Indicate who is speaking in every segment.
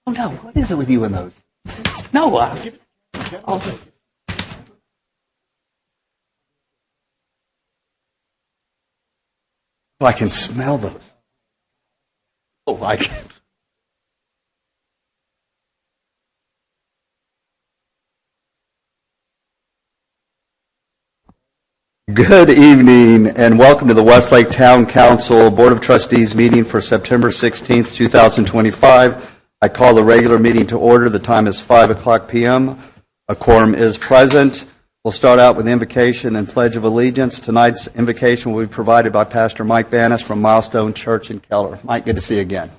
Speaker 1: Oh no, what is it with you and those? No, oh. Oh, I can smell those. Oh, I can. Good evening and welcome to the Westlake Town Council Board of Trustees meeting for September 16th, 2025. I call the regular meeting to order. The time is 5 o'clock p.m. A quorum is present. We'll start out with the invocation and Pledge of Allegiance. Tonight's invocation will be provided by Pastor Mike Bannis from Milestone Church in Keller. Mike, good to see you again.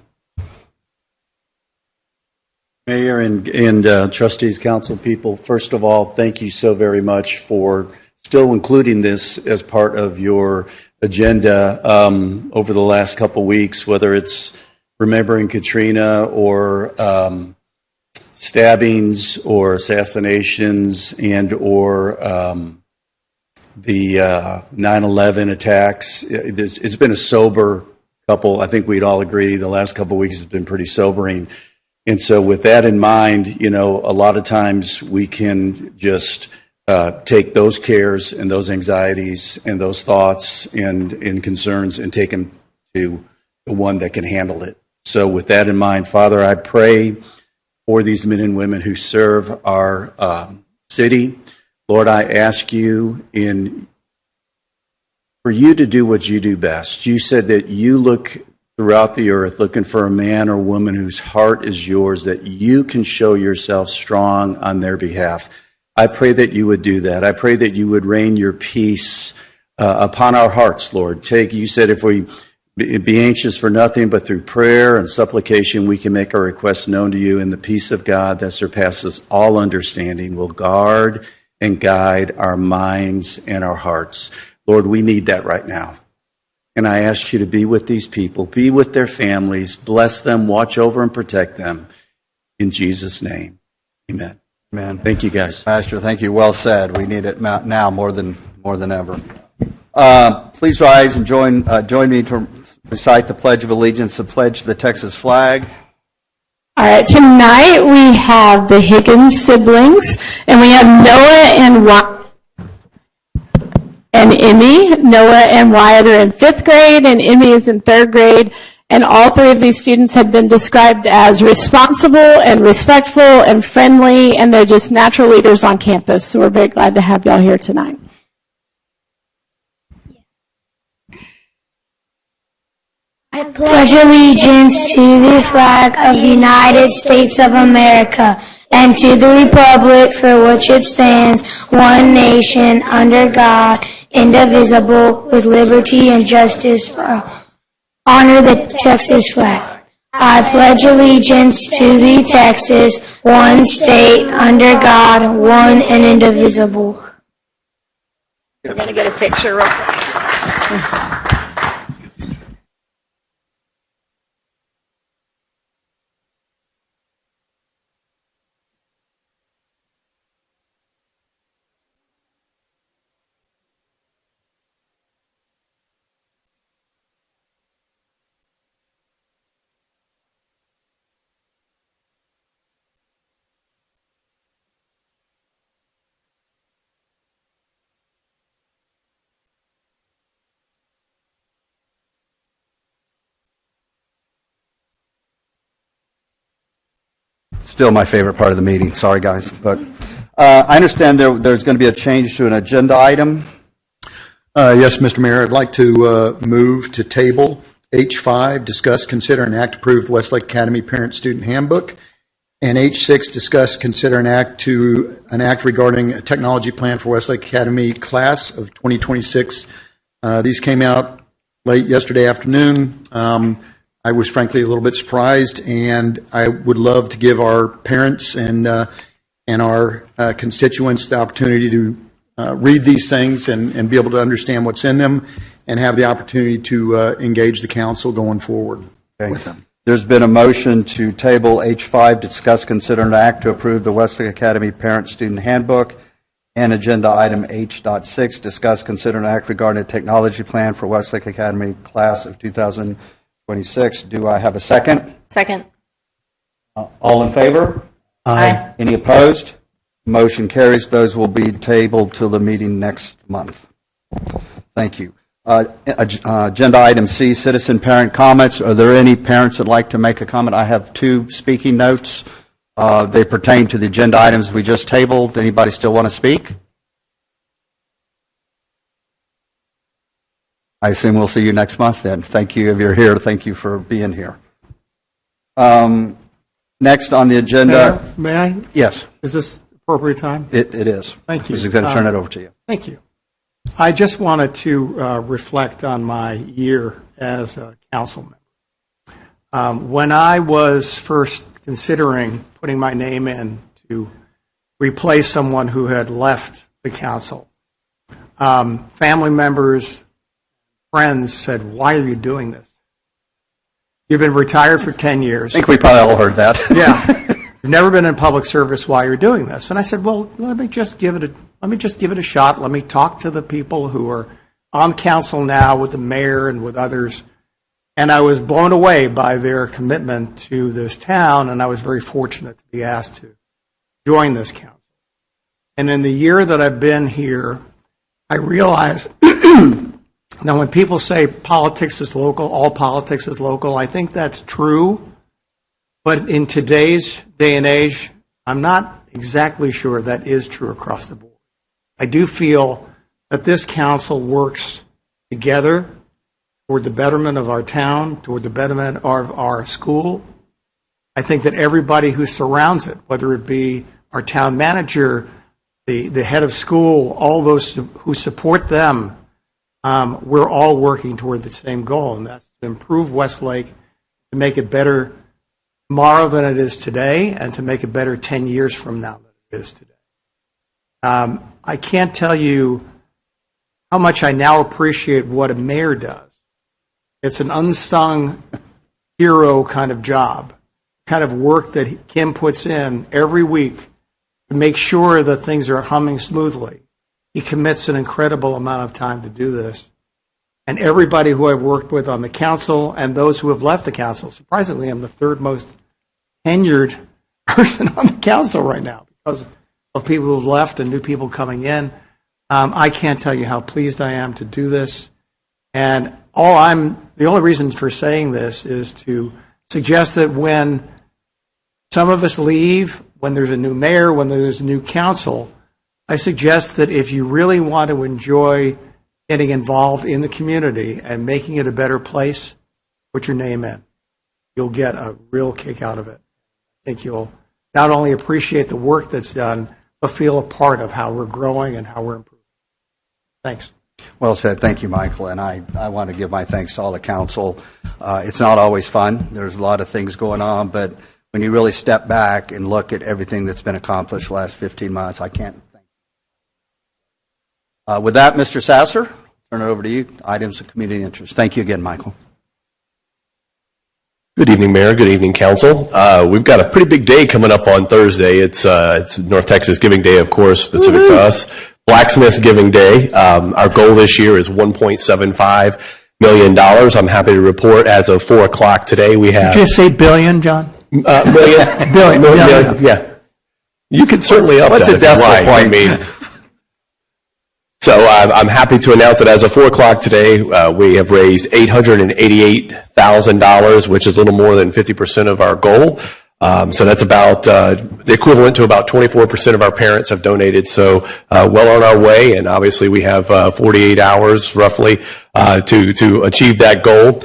Speaker 2: Mayor and trustees, council people, first of all, thank you so very much for still including this as part of your agenda over the last couple weeks, whether it's remembering Katrina or stabbings or assassinations and or the 9/11 attacks. It's been a sober couple. I think we'd all agree the last couple of weeks has been pretty sobering. And so with that in mind, you know, a lot of times we can just take those cares and those anxieties and those thoughts and concerns and take them to the one that can handle it. So with that in mind, Father, I pray for these men and women who serve our city. Lord, I ask you for you to do what you do best. You said that you look throughout the earth looking for a man or woman whose heart is yours, that you can show yourself strong on their behalf. I pray that you would do that. I pray that you would rain your peace upon our hearts, Lord. You said if we be anxious for nothing, but through prayer and supplication, we can make our requests known to you, and the peace of God that surpasses all understanding will guard and guide our minds and our hearts. Lord, we need that right now. And I ask you to be with these people, be with their families, bless them, watch over and protect them. In Jesus' name, amen.
Speaker 1: Amen.
Speaker 2: Thank you, guys.
Speaker 1: Pastor, thank you. Well said. We need it now more than ever. Please rise and join me to recite the Pledge of Allegiance, the pledge to the Texas flag.
Speaker 3: All right, tonight we have the Higgins siblings, and we have Noah and Emmy. Noah and Wyatt are in 5th grade, and Emmy is in 3rd grade. And all 3 of these students have been described as responsible and respectful and friendly, and they're just natural leaders on campus. So we're very glad to have y'all here tonight.
Speaker 4: I pledge allegiance to the flag of the United States of America and to the republic for which it stands, one nation, under God, indivisible, with liberty and justice for all. Honor the Texas flag. I pledge allegiance to the Texas, one state, under God, one and indivisible.
Speaker 3: We're going to get a picture real quick.
Speaker 1: Still my favorite part of the meeting. Sorry, guys. But I understand there's going to be a change to an agenda item.
Speaker 5: Yes, Mr. Mayor. I'd like to move to table H5, discuss, consider, and act to approve the Westlake Academy Parent-Student Handbook, and H6, discuss, consider, and act regarding a technology plan for Westlake Academy class of 2026. These came out late yesterday afternoon. I was frankly a little bit surprised, and I would love to give our parents and our constituents the opportunity to read these things and be able to understand what's in them and have the opportunity to engage the council going forward with them.
Speaker 1: There's been a motion to table H5, discuss, consider, and act to approve the Westlake Academy Parent-Student Handbook, and agenda item H.6, discuss, consider, and act regarding a technology plan for Westlake Academy class of 2026. Do I have a second?
Speaker 6: Second.
Speaker 1: All in favor?
Speaker 5: Aye.
Speaker 1: Any opposed? Motion carries. Those will be tabled till the meeting next month. Thank you. Agenda item C, citizen parent comments. Are there any parents that like to make a comment? I have 2 speaking notes. They pertain to the agenda items we just tabled. Anybody still want to speak? I assume we'll see you next month then. Thank you if you're here. Thank you for being here. Next on the agenda.
Speaker 6: May I?
Speaker 1: Yes,
Speaker 6: Is this appropriate time?
Speaker 1: it is.
Speaker 6: Thank you.
Speaker 1: I was going to turn it over to you.
Speaker 6: Thank you. I just wanted to reflect on my year as a council member. When I was first considering putting my name in to replace someone who had left the council, family members, friends said, "Why are you doing this? You've been retired for 10 years.
Speaker 1: I think we probably all heard that.
Speaker 6: Yeah. You've never been in public service while you're doing this." And I said, "Well, let me just give it a shot. Let me talk to the people who are on council now with the mayor and with others." And I was blown away by their commitment to this town, and I was very fortunate to be asked to join this council. And in the year that I've been here, I realized now when people say politics is local, all politics is local, I think that's true. But in today's day and age, I'm not exactly sure that is true across the board. I do feel that this council works together toward the betterment of our town, toward the betterment of our school. I think that everybody who surrounds it, whether it be our town manager, the head of school, all those who support them, we're all working toward the same goal, and that's to improve Westlake, to make it better tomorrow than it is today, and to make it better 10 years from now than it is today. I can't tell you how much I now appreciate what a mayor does. It's an unsung hero kind of job, kind of work that Kim puts in every week to make sure that things are humming smoothly. He commits an incredible amount of time to do this. And everybody who I've worked with on the council and those who have left the council, surprisingly, I'm the 3rd most tenured person on the council right now because of people who have left and new people coming in. I can't tell you how pleased I am to do this. And the only reason for saying this is to suggest that when some of us leave, when there's a new mayor, when there's a new council, I suggest that if you really want to enjoy getting involved in the community and making it a better place, put your name in. You'll get a real kick out of it. I think you'll not only appreciate the work that's done, but feel a part of how we're growing and how we're improving. Thanks.
Speaker 1: Well said. Thank you, Michael. And I want to give my thanks to all the council. It's not always fun. There's a lot of things going on, but when you really step back and look at everything that's been accomplished the last 15 months, I can't thank you. With that, Mr. Sasser, turn it over to you. Items of community interest. Thank you again, Michael.
Speaker 7: Good evening, Mayor. Good evening, Council. We've got a pretty big day coming up on Thursday. It's North Texas Giving Day, of course, specific to us. Blacksmith's Giving Day. Our goal this year is $1.75 million. I'm happy to report as of 4 o'clock today we have...
Speaker 6: Did you say billion, John?
Speaker 7: Million.
Speaker 6: Billion.
Speaker 7: Yeah. You could certainly up
Speaker 1: What's
Speaker 7: that
Speaker 1: a decimal point?
Speaker 7: I mean, so I'm happy to announce that as of 4 o'clock today, we have raised $888,000, which is a little more than 50% of our goal. So that's about the equivalent to about 24% of our parents have donated. So well on our way, and obviously we have 48 hours roughly to achieve that goal.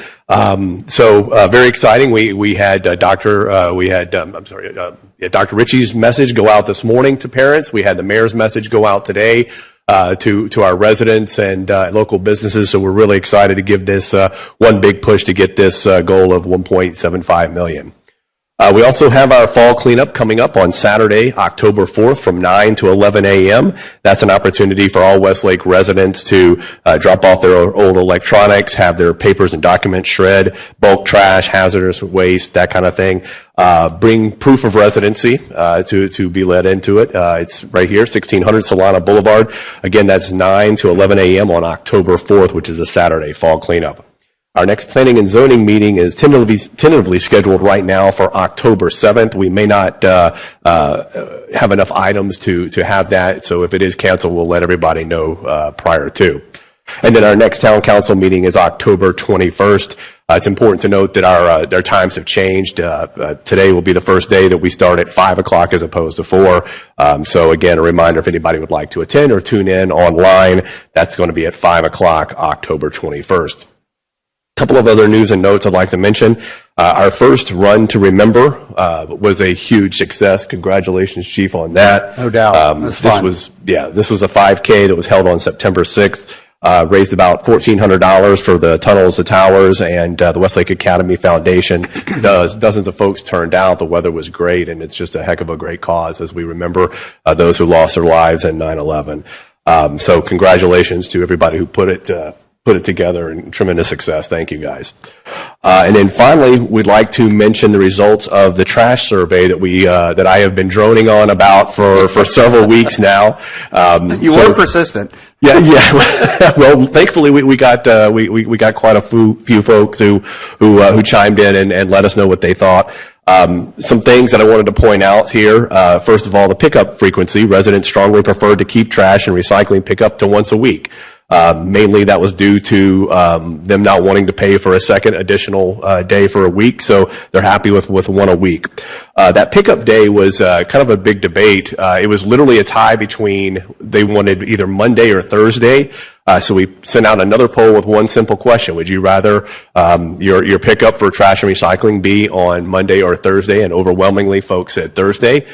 Speaker 7: So very exciting. We had Dr. Ritchie's message go out this morning to parents. We had the mayor's message go out today to our residents and local businesses. So we're really excited to give this one big push to get this goal of $1.75 million. We also have our fall cleanup coming up on Saturday, October 4th from 9 to 11 a.m. That's an opportunity for all Westlake residents to drop off their old electronics, have their papers and documents shred, bulk trash, hazardous waste, that kind of thing. Bring proof of residency to be led into it. It's right here, 1600 Solana Boulevard. Again, that's 9 to 11 a.m. on October 4th, which is a Saturday fall cleanup. Our next planning and zoning meeting is tentatively scheduled right now for October 7th. We may not have enough items to have that, so if it is canceled, we'll let everybody know prior to. And then our next town council meeting is October 21st. It's important to note that our times have changed. Today will be the first day that we start at 5 o'clock as opposed to 4. So again, a reminder if anybody would like to attend or tune in online, that's going to be at 5 o'clock, October 21st. A couple of other news and notes I'd like to mention. Our first Run to Remember was a huge success. Congratulations, Chief, on that.
Speaker 1: No doubt.
Speaker 7: This was a 5K that was held on September 6th. Raised about $1,400 for the tunnels, the towers, and the Westlake Academy Foundation. Dozens of folks turned out. The weather was great, and it's just a heck of a great cause as we remember those who lost their lives in 9/11. So congratulations to everybody who put it together, and tremendous success. Thank you, guys. And then finally, we'd like to mention the results of the trash survey that I have been droning on about for several weeks now.
Speaker 1: You were persistent.
Speaker 7: Yeah. Well, thankfully we got quite a few folks who chimed in and let us know what they thought. Some things that I wanted to point out here. First of all, the pickup frequency. Residents strongly preferred to keep trash and recycling pickup to once a week. Mainly that was due to them not wanting to pay for a second additional day for a week, so they're happy with one a week. That pickup day was kind of a big debate. It was literally a tie between they wanted either Monday or Thursday. So we sent out another poll with one simple question. Would you rather your pickup for trash and recycling be on Monday or Thursday? And overwhelmingly folks said Thursday.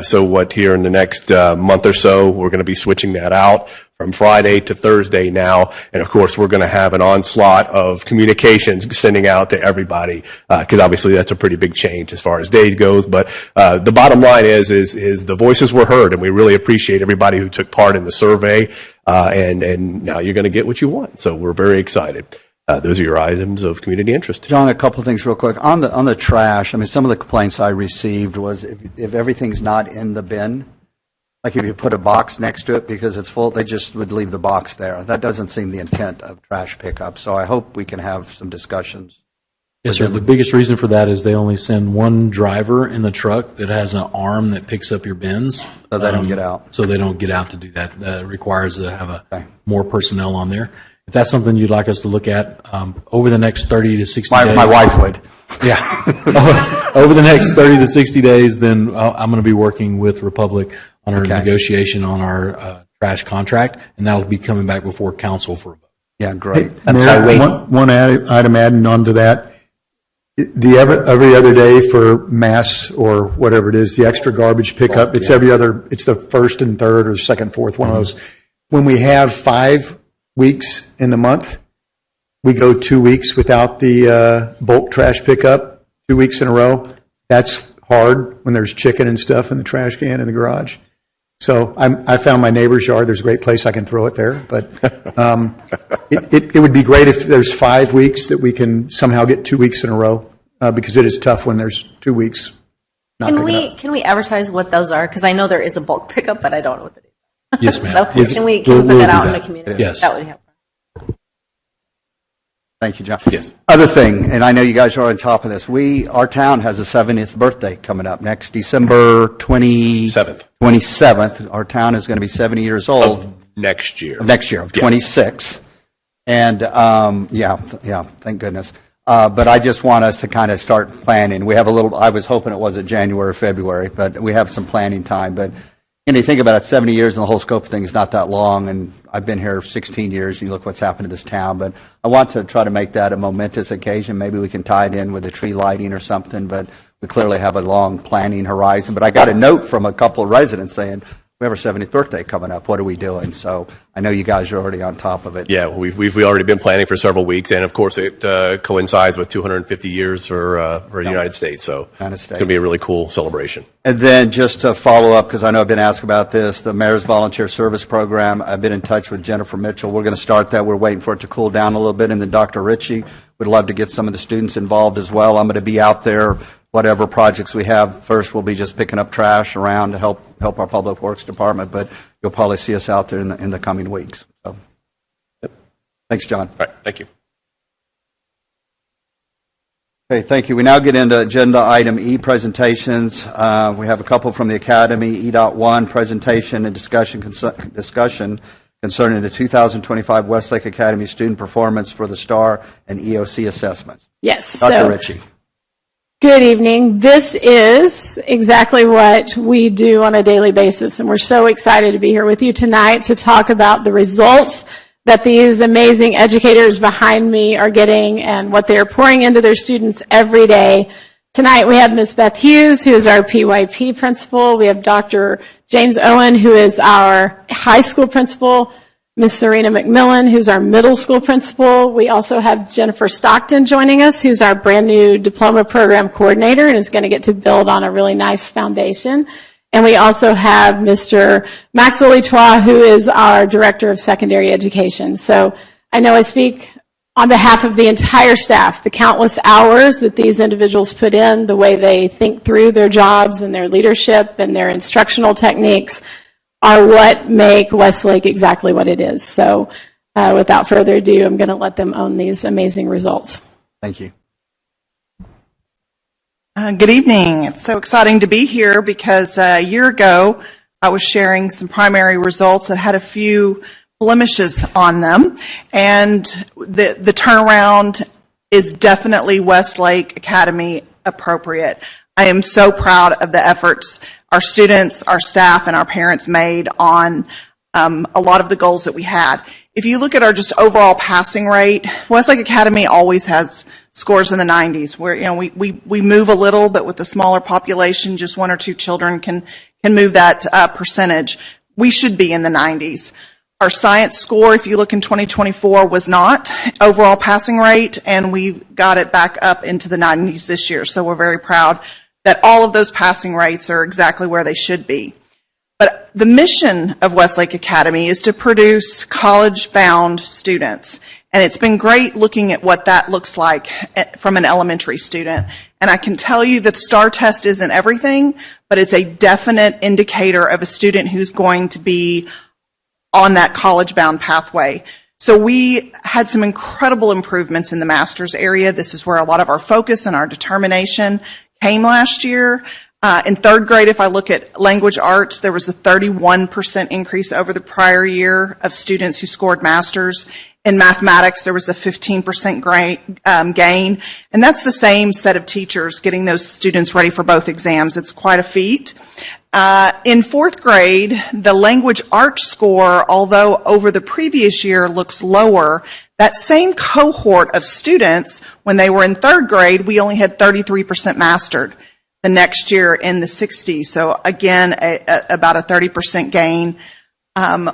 Speaker 7: So what here in the next month or so, we're going to be switching that out from Friday to Thursday now. And of course, we're going to have an onslaught of communications sending out to everybody, because obviously that's a pretty big change as far as days goes. But the bottom line is the voices were heard, and we really appreciate everybody who took part in the survey. And now you're going to get what you want. So we're very excited. Those are your items of community interest.
Speaker 1: John, a couple of things real quick. On the trash, I mean, some of the complaints I received was if everything's not in the bin, like if you put a box next to it because it's full, they just would leave the box there. That doesn't seem the intent of trash pickup. So I hope we can have some discussions.
Speaker 8: Yes, sir. The biggest reason for that is they only send one driver in the truck that has an arm that picks up your bins.
Speaker 1: So they don't get out.
Speaker 8: So they don't get out to do that. That requires to have more personnel on there. If that's something you'd like us to look at over the next 30 to 60 days.
Speaker 1: My wife would.
Speaker 8: Yeah. Over the next 30 to 60 days, then I'm going to be working with Republic on our negotiation on our trash contract, and that'll be coming back before council for a vote.
Speaker 1: Yeah, great.
Speaker 5: One item adding on to that. Every other day for mass or whatever it is, the extra garbage pickup, it's it's the first and third or second, fourth, one of those. When we have 5 weeks in the month, we go 2 weeks without the bulk trash pickup, 2 weeks in a row. That's hard when there's chicken and stuff in the trash can in the garage. So I found my neighbor's yard. There's a great place I can throw it there. But it would be great if there's 5 weeks that we can somehow get 2 weeks in a row, because it is tough when there's 2 weeks.
Speaker 9: Can we advertise what those are? Because I know there is a bulk pickup, but I don't know what it is.
Speaker 8: Yes, ma'am.
Speaker 9: So can we put that out in the community?
Speaker 8: Yes.
Speaker 9: That would help.
Speaker 1: Thank you, John.
Speaker 7: Yes.
Speaker 1: Other thing, and I know you guys are on top of this, our town has a 70th birthday coming up next December 27th. Our town is going to be 70 years old.
Speaker 7: Next year.
Speaker 1: Of 26. And, thank goodness. But I just want us to kind of start planning. We have I was hoping it wasn't January or February, but we have some planning time. But you think about it, 70 years in the whole scope of things is not that long, and I've been here 16 years, and you look what's happened to this town. But I want to try to make that a momentous occasion. Maybe we can tie it in with a tree lighting or something, but we clearly have a long planning horizon. But I got a note from a couple of residents saying, we have our 70th birthday coming up. What are we doing? So I know you guys are already on top of it.
Speaker 7: Yeah, we've already been planning for several weeks, and of course it coincides with 250 years for the United States. So it's going to be a really cool celebration.
Speaker 1: And then just to follow up, because I know I've been asked about this, the Mayor's Volunteer Service Program. I've been in touch with Jennifer Mitchell. We're going to start that. We're waiting for it to cool down a little bit, and then Dr. Ritchie would love to get some of the students involved as well. I'm going to be out there. Whatever projects we have, first we'll be just picking up trash around to help our Public Works Department, but you'll probably see us out there in the coming weeks. So, Thanks, John.
Speaker 7: All right, thank you.
Speaker 1: Okay, thank you. We now get into agenda item E, presentations. We have a couple from the Academy. E.1, presentation and discussion concerning the 2025 Westlake Academy student performance for the STAR and EOC assessments.
Speaker 3: Yes.
Speaker 1: Dr. Ritchie.
Speaker 3: Good evening. This is exactly what we do on a daily basis, and we're so excited to be here with you tonight to talk about the results that these amazing educators behind me are getting and what they are pouring into their students every day. Tonight we have Ms. Beth Hughes, who is our PYP principal. We have Dr. James Owen, who is our high school principal. Ms. Serena McMillan, who's our middle school principal. We also have Jennifer Stockton joining us, who's our brand new diploma program coordinator and is going to get to build on a really nice foundation. And we also have Mr. Maxwell Etois, who is our Director of Secondary Education. So I know I speak on behalf of the entire staff. The countless hours that these individuals put in, the way they think through their jobs and their leadership and their instructional techniques are what make Westlake exactly what it is. So without further ado, I'm going to let them own these amazing results.
Speaker 1: Thank you.
Speaker 10: Good evening. It's so exciting to be here because a year ago I was sharing some primary results that had a few blemishes on them, and the turnaround is definitely Westlake Academy appropriate. I am so proud of the efforts our students, our staff, and our parents made on a lot of the goals that we had. If you look at our just overall passing rate, Westlake Academy always has scores in the 90s, where we move a little, but with a smaller population, just one or two children can move that percentage. We should be in the 90s. Our science score, if you look in 2024, was not overall passing rate, and we got it back up into the 90s this year. So we're very proud that all of those passing rates are exactly where they should be. But the mission of Westlake Academy is to produce college-bound students. And it's been great looking at what that looks like from an elementary student. And I can tell you that the STAR test isn't everything, but it's a definite indicator of a student who's going to be on that college-bound pathway. So we had some incredible improvements in the master's area. This is where a lot of our focus and our determination came last year. In third grade, if I look at language arts, there was a 31% increase over the prior year of students who scored masters. In mathematics, there was a 15% gain. And that's the same set of teachers getting those students ready for both exams. It's quite a feat. In fourth grade, the language arts score, although over the previous year looks lower, that same cohort of students, when they were in third grade, we only had 33% mastered. The next year in the 60s. So again, about a 30% gain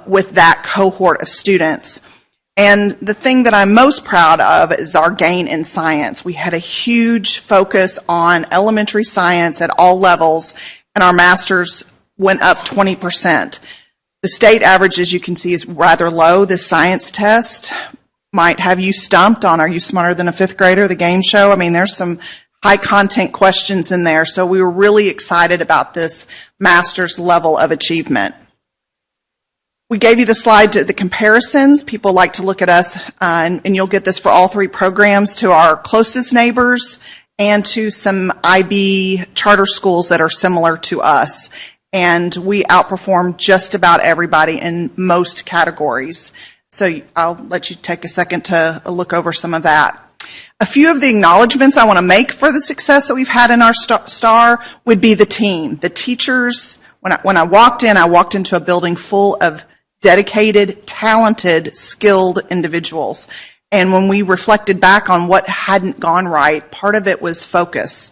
Speaker 10: with that cohort of students. And the thing that I'm most proud of is our gain in science. We had a huge focus on elementary science at all levels, and our masters went up 20%. The state average, as you can see, is rather low. The science test might have you stumped on, are you smarter than a fifth grader, the game show? I mean, there's some high content questions in there. So we were really excited about this master's level of achievement. We gave you the slide to the comparisons. People like to look at us, and you'll get this for all three programs, to our closest neighbors and to some IB charter schools that are similar to us. And we outperform just about everybody in most categories. So I'll let you take a second to look over some of that. A few of the acknowledgments I want to make for the success that we've had in our STAR would be the team. The teachers, when I walked into a building full of dedicated, talented, skilled individuals. And when we reflected back on what hadn't gone right, part of it was focus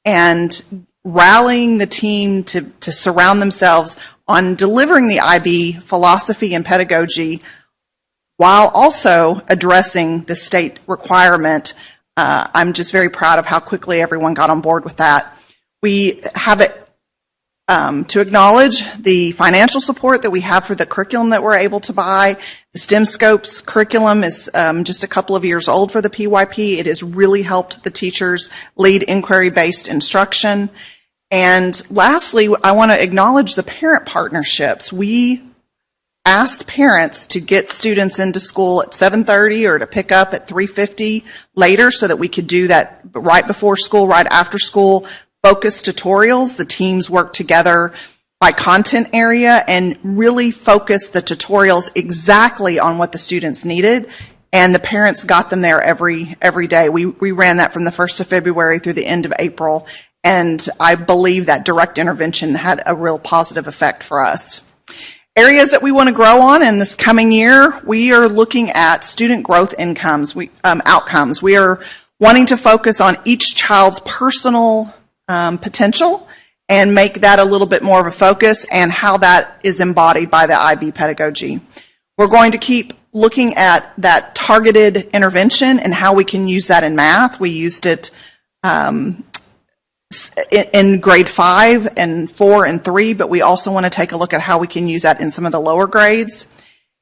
Speaker 10: and rallying the team to surround themselves on delivering the IB philosophy and pedagogy while also addressing the state requirement. I'm just very proud of how quickly everyone got on board with that. We have it to acknowledge the financial support that we have for the curriculum that we're able to buy. The STEM Scopes curriculum is just a couple of years old for the PYP. It has really helped the teachers lead inquiry-based instruction. And lastly, I want to acknowledge the parent partnerships. We asked parents to get students into school at 7:30 or to pick up at 3:50 later so that we could do that right before school, right after school, focus tutorials. The teams work together by content area and really focus the tutorials exactly on what the students needed. And the parents got them there every day. We ran that from the 1st of February through the end of April. And I believe that direct intervention had a real positive effect for us. Areas that we want to grow on in this coming year, we are looking at student growth outcomes. We are wanting to focus on each child's personal potential and make that a little bit more of a focus and how that is embodied by the IB pedagogy. We're going to keep looking at that targeted intervention and how we can use that in math. We used it in grade 5 and 4 and 3, but we also want to take a look at how we can use that in some of the lower grades.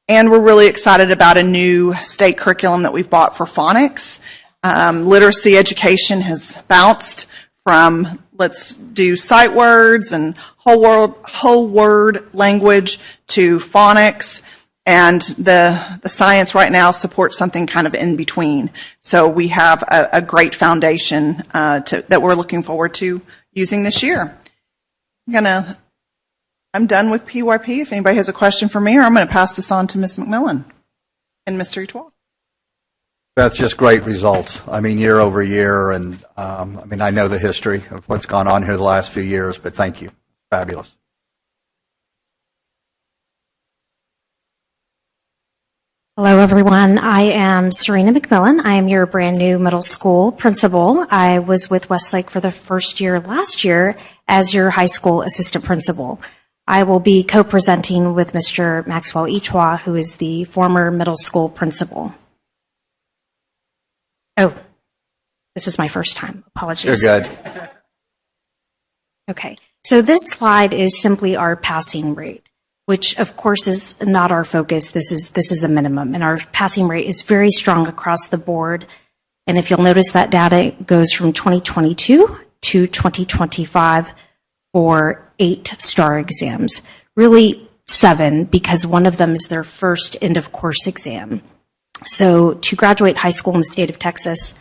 Speaker 10: And we're really excited about a new state curriculum that we've bought for phonics. Literacy education has bounced from let's do sight words and whole word language to phonics. And the science right now supports something kind of in between. So we have a great foundation that we're looking forward to using this year. I'm done with PYP. If anybody has a question for me, or I'm going to pass this on to Ms. McMillan and Mr. Etoile.
Speaker 1: That's just great results. I mean, year over year, and I know the history of what's gone on here the last few years, but thank you. Fabulous.
Speaker 11: Hello, everyone. I am Serena McMillan. I am your brand new middle school principal. I was with Westlake for the first year last year as your high school assistant principal. I will be co-presenting with Mr. Maxwell Etoile, who is the former middle school principal. Oh, this is my first time. Apologies.
Speaker 1: You're good.
Speaker 11: Okay. So this slide is simply our passing rate, which of course is not our focus. This is a minimum, and our passing rate is very strong across the board. And if you'll notice, that data goes from 2022 to 2025 for 8 STAR exams. Really 7, because one of them is their first end of course exam. So to graduate high school in the state of Texas,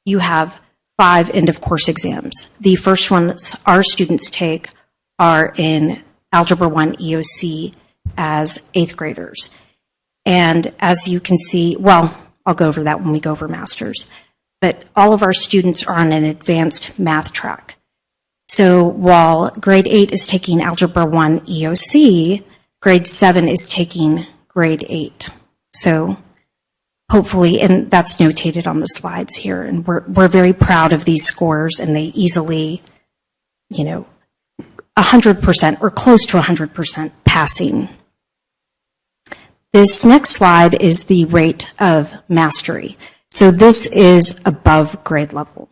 Speaker 11: you have 5 end of course exams. The first ones our students take are in Algebra 1 EOC as 8th graders. And as you can see, well, I'll go over that when we go over masters, but all of our students are on an advanced math track. So while grade 8 is taking Algebra 1 EOC, grade 7 is taking grade 8. So hopefully, and that's notated on the slides here, and we're very proud of these scores, and they easily, 100% or close to 100% passing. This next slide is the rate of mastery. So this is above grade level.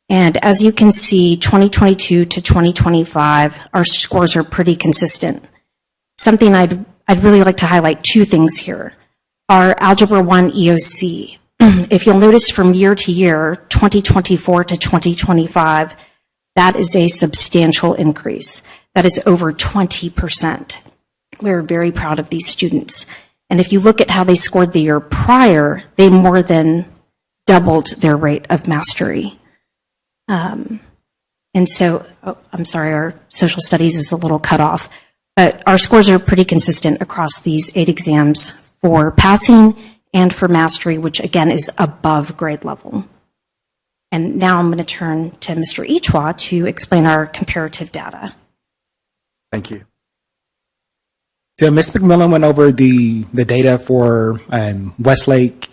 Speaker 11: And as you can see, 2022 to 2025, our scores are pretty consistent. Something I'd really like to highlight 2 things here. Our Algebra 1 EOC. If you'll notice from year to year, 2024 to 2025, that is a substantial increase. That is over 20%. We're very proud of these students. And if you look at how they scored the year prior, they more than doubled their rate of mastery. And so, I'm sorry, our social studies is a little cut off, but our scores are pretty consistent across these 8 exams for passing and for mastery, which again is above grade level. And now I'm going to turn to Mr. Etoile to explain our comparative data.
Speaker 1: Thank you.
Speaker 12: So Ms. McMillan went over the data for Westlake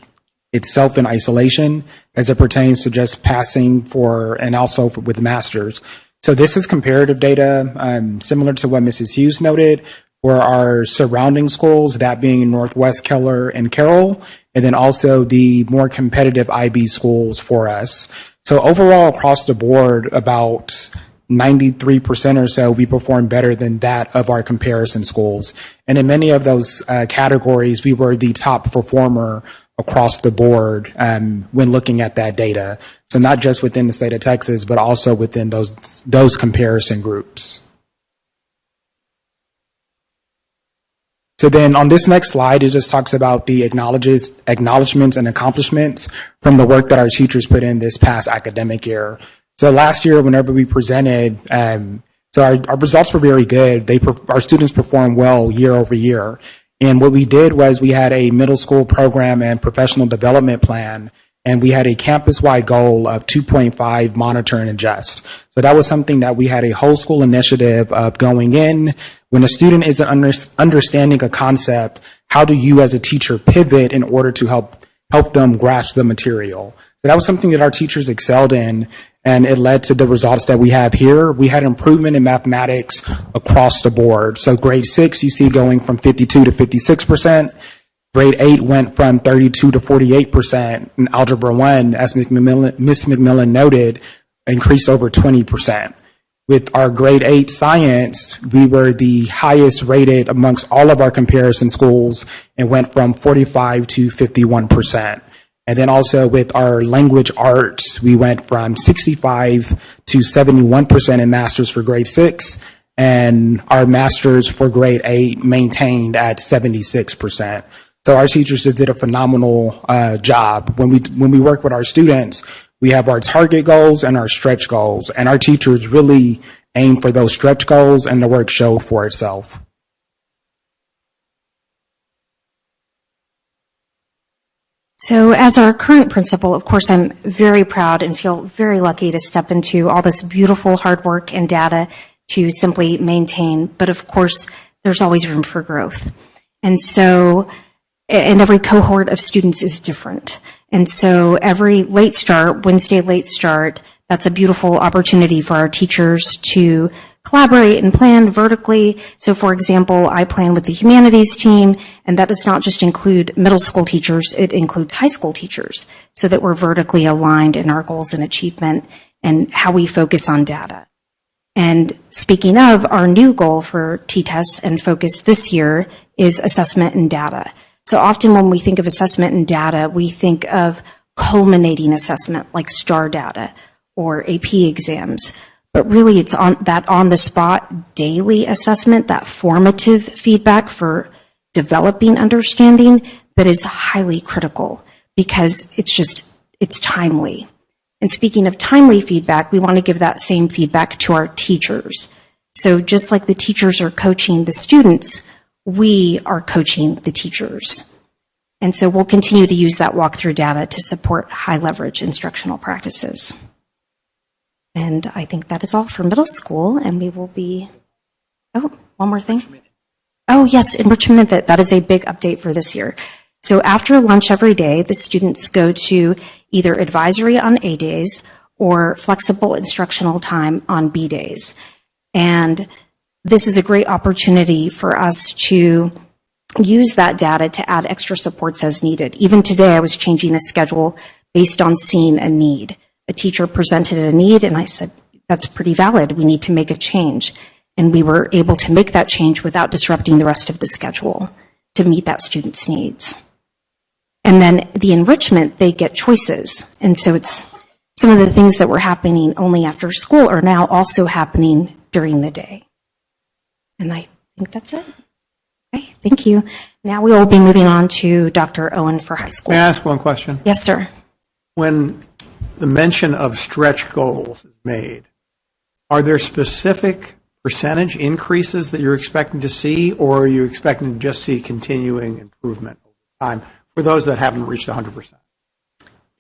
Speaker 12: itself in isolation as it pertains to just passing and also with masters. So this is comparative data similar to what Mrs. Hughes noted for our surrounding schools, that being Northwest, Keller, and Carroll, and then also the more competitive IB schools for us. So overall, across the board, about 93% or so, we performed better than that of our comparison schools. And in many of those categories, we were the top performer across the board when looking at that data. So not just within the state of Texas, but also within those comparison groups. So then on this next slide, it just talks about the acknowledgments and accomplishments from the work that our teachers put in this past academic year. So last year, whenever we presented, so our results were very good. Our students performed well year over year. And what we did was we had a middle school program and professional development plan, and we had a campus-wide goal of 2.5 monitor and adjust. So that was something that we had a whole school initiative of going in. When a student isn't understanding a concept, how do you as a teacher pivot in order to help them grasp the material? So that was something that our teachers excelled in, and it led to the results that we have here. We had improvement in mathematics across the board. So grade 6, you see going from 52 to 56%. Grade 8 went from 32 to 48%. And Algebra 1, as Ms. McMillan noted, increased over 20%. With our grade 8 science, we were the highest rated amongst all of our comparison schools and went from 45 to 51%. And then also with our language arts, we went from 65 to 71% in masters for grade 6, and our masters for grade 8 maintained at 76%. So our teachers just did a phenomenal job. When we work with our students, we have our target goals and our stretch goals, and our teachers really aim for those stretch goals, and the work showed for itself.
Speaker 11: So as our current principal, of course, I'm very proud and feel very lucky to step into all this beautiful hard work and data to simply maintain. But of course, there's always room for growth. And so, and every cohort of students is different. And so every late start, Wednesday late start, that's a beautiful opportunity for our teachers to collaborate and plan vertically. So for example, I plan with the humanities team, and that does not just include middle school teachers, it includes high school teachers, so that we're vertically aligned in our goals and achievement and how we focus on data. And speaking of, our new goal for T-TEST and focus this year is assessment and data. So often when we think of assessment and data, we think of culminating assessment like STAR data or AP exams. But really, it's on that on-the-spot daily assessment, that formative feedback for developing understanding that is highly critical because it's timely. And speaking of timely feedback, we want to give that same feedback to our teachers. So just like the teachers are coaching the students, we are coaching the teachers. And so we'll continue to use that walkthrough data to support high-leverage instructional practices. And I think that is all for middle school, and we will be, one more thing. Oh, yes, enrichment fit. That is a big update for this year. So after lunch every day, the students go to either advisory on A days or flexible instructional time on B days. And this is a great opportunity for us to use that data to add extra supports as needed. Even today, I was changing a schedule based on seeing a need. A teacher presented a need, and I said, that's pretty valid. We need to make a change. And we were able to make that change without disrupting the rest of the schedule to meet that student's needs. And then the enrichment, they get choices. And so it's some of the things that were happening only after school are now also happening during the day. And I think that's it. Okay, thank you. Now we will be moving on to Dr. Owen for high school.
Speaker 6: May I ask one question?
Speaker 11: Yes, sir.
Speaker 6: When the mention of stretch goals is made, are there specific percentage increases that you're expecting to see, or are you expecting to just see continuing improvement over time for those that haven't reached 100%?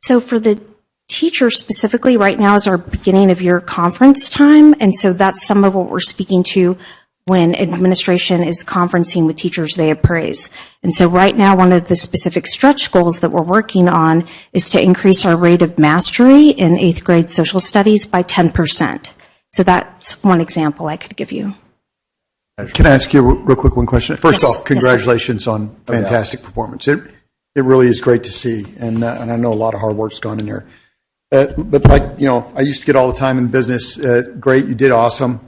Speaker 11: So for the teachers specifically, right now is our beginning of year conference time, and so that's some of what we're speaking to when administration is conferencing with teachers they appraise. And so right now, one of the specific stretch goals that we're working on is to increase our rate of mastery in 8th grade social studies by 10%. So that's one example I could give you.
Speaker 5: Can I ask you a real quick one question? First
Speaker 11: Yes.
Speaker 5: off, congratulations on fantastic performance. It really is great to see, and I know a lot of hard work's gone in there. But like, I used to get all the time in business, great, you did awesome.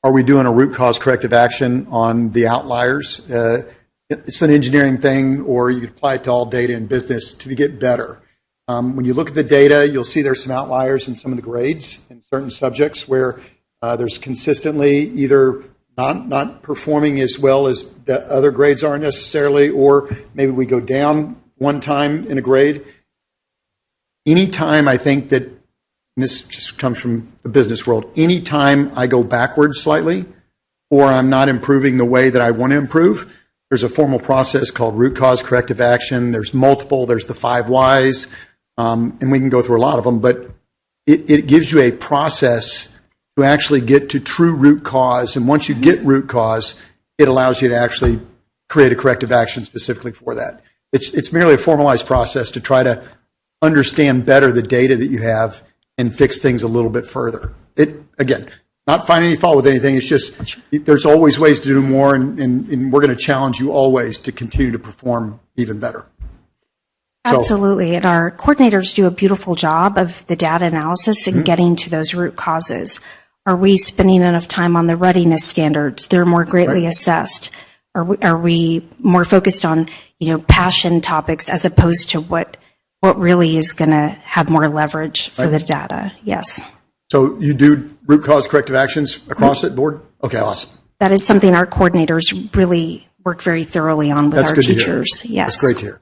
Speaker 5: Are we doing a root cause corrective action on the outliers? It's an engineering thing, or you could apply it to all data in business to get better. When you look at the data, you'll see there's some outliers in some of the grades in certain subjects where there's consistently either not performing as well as the other grades are necessarily, or maybe we go down one time in a grade. Anytime I think that, and this just comes from the business world, anytime I go backwards slightly or I'm not improving the way that I want to improve, there's a formal process called root cause corrective action. There's multiple, there's the 5 whys, and we can go through a lot of them, but it gives you a process to actually get to true root cause. And once you get root cause, it allows you to actually create a corrective action specifically for that. It's merely a formalized process to try to understand better the data that you have and fix things a little bit further. Again, not finding any fault with anything. It's just there's always ways to do more, and we're going to challenge you always to continue to perform even better.
Speaker 11: Absolutely. And our coordinators do a beautiful job of the data analysis and getting to those root causes. Are we spending enough time on the readiness standards? They're more greatly assessed. Are we more focused on, passion topics as opposed to what really is going to have more leverage for the data? Yes.
Speaker 5: So you do root cause corrective actions across the board? Okay, awesome.
Speaker 11: That is something our coordinators really work very thoroughly on with our teachers. Yes.
Speaker 5: That's great to hear.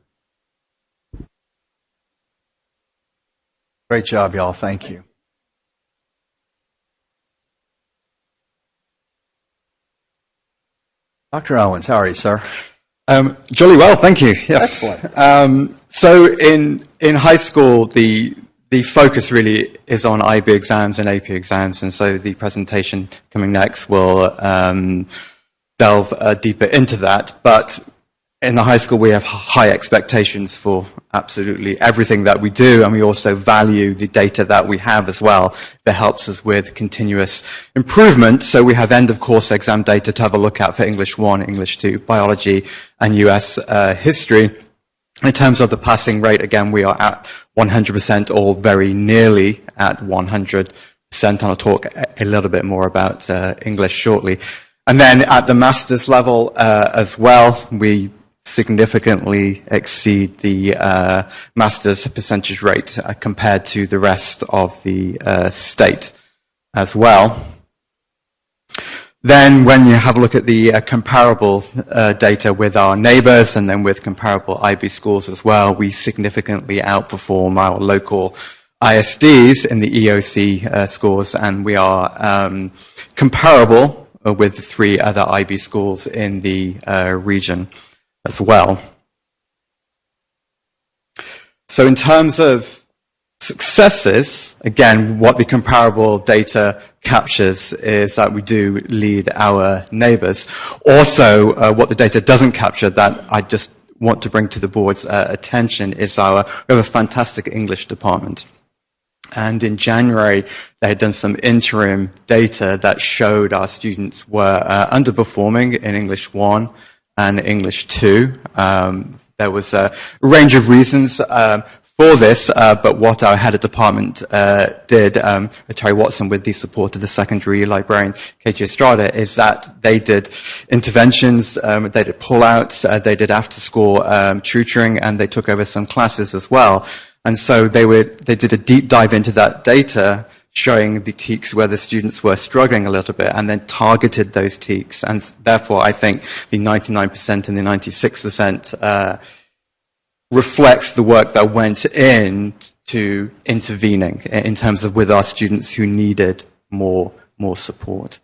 Speaker 1: Great job, y'all. Thank you. Dr. Owens, how are you, sir?
Speaker 13: Jolly well, thank you. Yes.
Speaker 1: Excellent.
Speaker 13: So in high school, the focus really is on IB exams and AP exams, and so the presentation coming next will delve deeper into that. But in the high school, we have high expectations for absolutely everything that we do, and we also value the data that we have as well that helps us with continuous improvement. So we have end-of-course exam data to have a look at for English 1, English 2, biology, and US history. In terms of the passing rate, again, we are at 100% or very nearly at 100%, and I'll talk a little bit more about English shortly. And then at the master's level as well, we significantly exceed the master's percentage rate compared to the rest of the state as well. Then when you have a look at the comparable data with our neighbors and then with comparable IB schools as well, we significantly outperform our local ISDs in the EOC scores, and we are comparable with the 3 other IB schools in the region as well. So in terms of successes, again, what the comparable data captures is that we do lead our neighbors. Also, what the data doesn't capture that I just want to bring to the board's attention is we have a fantastic English department. And in January, they had done some interim data that showed our students were underperforming in English 1 and English 2. There was a range of reasons for this, but what our head of department did, Terry Watson, with the support of the secondary librarian, KG Estrada, is that they did interventions, they did pull-outs, they did after-school tutoring, and they took over some classes as well. And so they did a deep dive into that data, showing the TEKS where the students were struggling a little bit, and then targeted those TEKS. And therefore, I think the 99% and the 96% reflects the work that went in to intervening in terms of with our students who needed more support.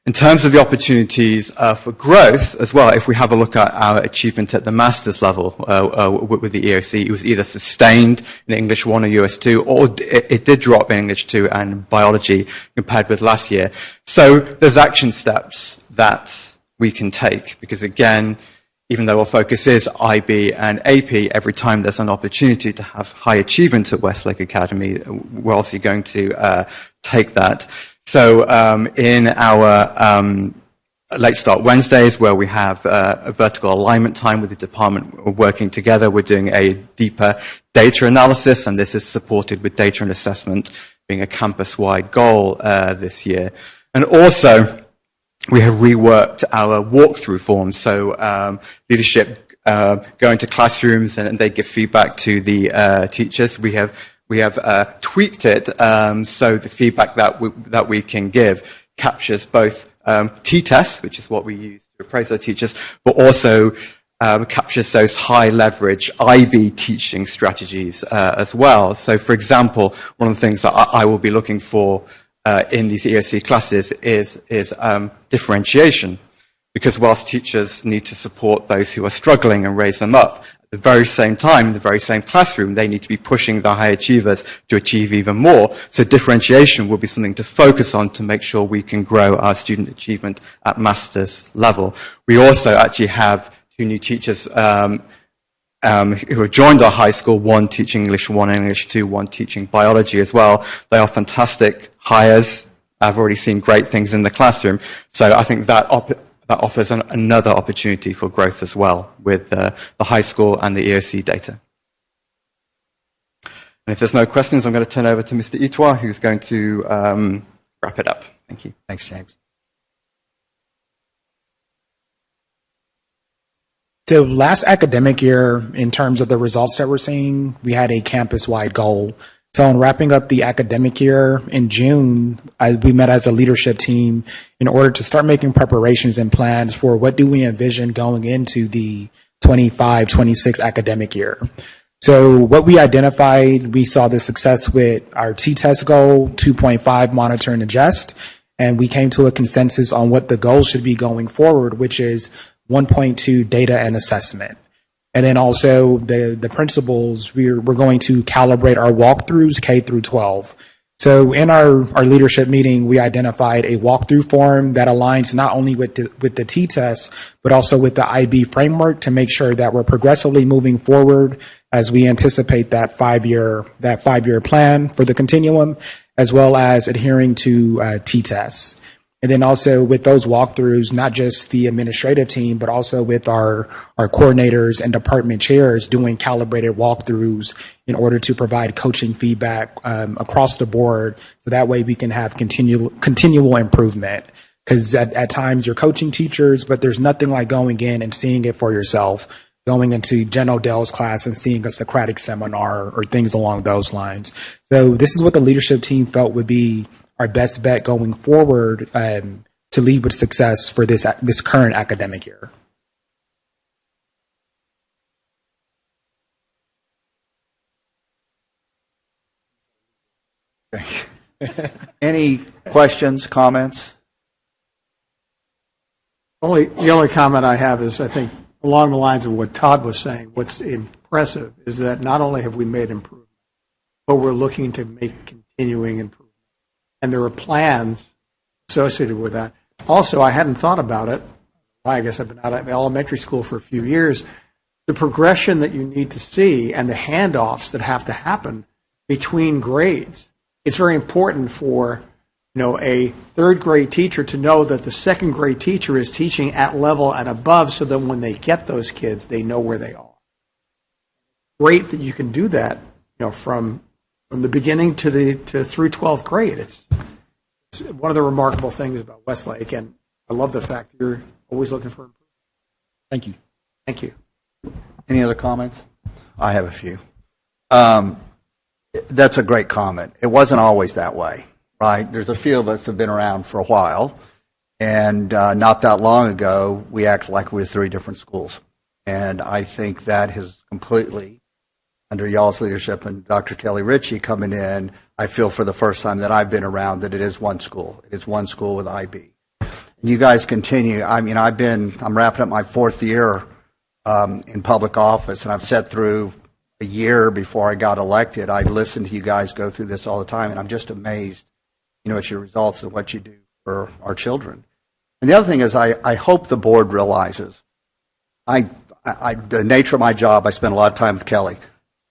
Speaker 13: In terms of the opportunities for growth as well, if we have a look at our achievement at the master's level with the EOC, it was either sustained in English 1 or US 2, or it did drop in English 2 and biology compared with last year. So there's action steps that we can take, because again, even though our focus is IB and AP, every time there's an opportunity to have high achievement at Westlake Academy, we're also going to take that. So in our Late Start Wednesdays, where we have a vertical alignment time with the department, we're working together, we're doing a deeper data analysis, and this is supported with data and assessment being a campus-wide goal this year. And also, we have reworked our walkthrough forms. So leadership go into classrooms and they give feedback to the teachers. We have tweaked it so the feedback that we can give captures both T-tests, which is what we use to appraise our teachers, but also captures those high leverage IB teaching strategies as well. So, for example, one of the things that I will be looking for in these EOC classes is differentiation, because whilst teachers need to support those who are struggling and raise them up, at the very same time, in the very same classroom, they need to be pushing the high achievers to achieve even more. So differentiation will be something to focus on to make sure we can grow our student achievement at master's level. We also actually have 2 new teachers who have joined our high school, 1 teaching English 1 and English 2, 1 teaching biology as well. They are fantastic hires. I've already seen great things in the classroom. So I think that offers another opportunity for growth as well with the high school and the EOC data. And if there's no questions, I'm going to turn over to Mr. Itwa, who's going to wrap it up. Thank you.
Speaker 1: Thanks, James.
Speaker 12: So last academic year, in terms of the results that we're seeing, we had a campus-wide goal. So in wrapping up the academic year in June, we met as a leadership team in order to start making preparations and plans for what do we envision going into the 25-26 academic year. So what we identified, we saw the success with our T-test goal, 2.5 monitor and adjust, and we came to a consensus on what the goal should be going forward, which is 1.2 data and assessment. And then also the principles, we're going to calibrate our walkthroughs K through 12. So in our leadership meeting, we identified a walkthrough form that aligns not only with the T-test, but also with the IB framework to make sure that we're progressively moving forward as we anticipate that five-year plan for the continuum, as well as adhering to T-tests. And then also with those walkthroughs, not just the administrative team, but also with our coordinators and department chairs doing calibrated walkthroughs in order to provide coaching feedback across the board. So that way we can have continual improvement. Because at times you're coaching teachers, but there's nothing like going in and seeing it for yourself, going into Jen Odell's class and seeing a Socratic seminar or things along those lines. So this is what the leadership team felt would be our best bet going forward to lead with success for this current academic year.
Speaker 1: Any questions, comments?
Speaker 6: The only comment I have is, I think, along the lines of what Todd was saying, what's impressive is that not only have we made improvement, but we're looking to make continuing improvement. And there are plans associated with that. Also, I hadn't thought about it. I guess I've been out of elementary school for a few years. The progression that you need to see and the handoffs that have to happen between grades. It's very important for a third grade teacher to know that the second grade teacher is teaching at level and above, so that when they get those kids, they know where they are. Great that you can do that, from the beginning to through 12th grade. It's one of the remarkable things about Westlake, and I love the fact that you're always looking for improvement.
Speaker 12: Thank you.
Speaker 6: Thank you.
Speaker 1: Any other comments? I have a few. That's a great comment. It wasn't always that way, right? There's a few of us have been around for a while, and not that long ago, we acted like we were 3 different schools. And I think that has completely, under y'all's leadership and Dr. Kelly Ritchie coming in, I feel for the first time that I've been around that it is one school. It is one school with IB. And you guys continue. I mean, I'm wrapping up my 4th year in public office, and I've sat through a year before I got elected. I listened to you guys go through this all the time, and I'm just amazed, at your results and what you do for our children. And the other thing is I hope the board realizes, the nature of my job, I spend a lot of time with Kelly.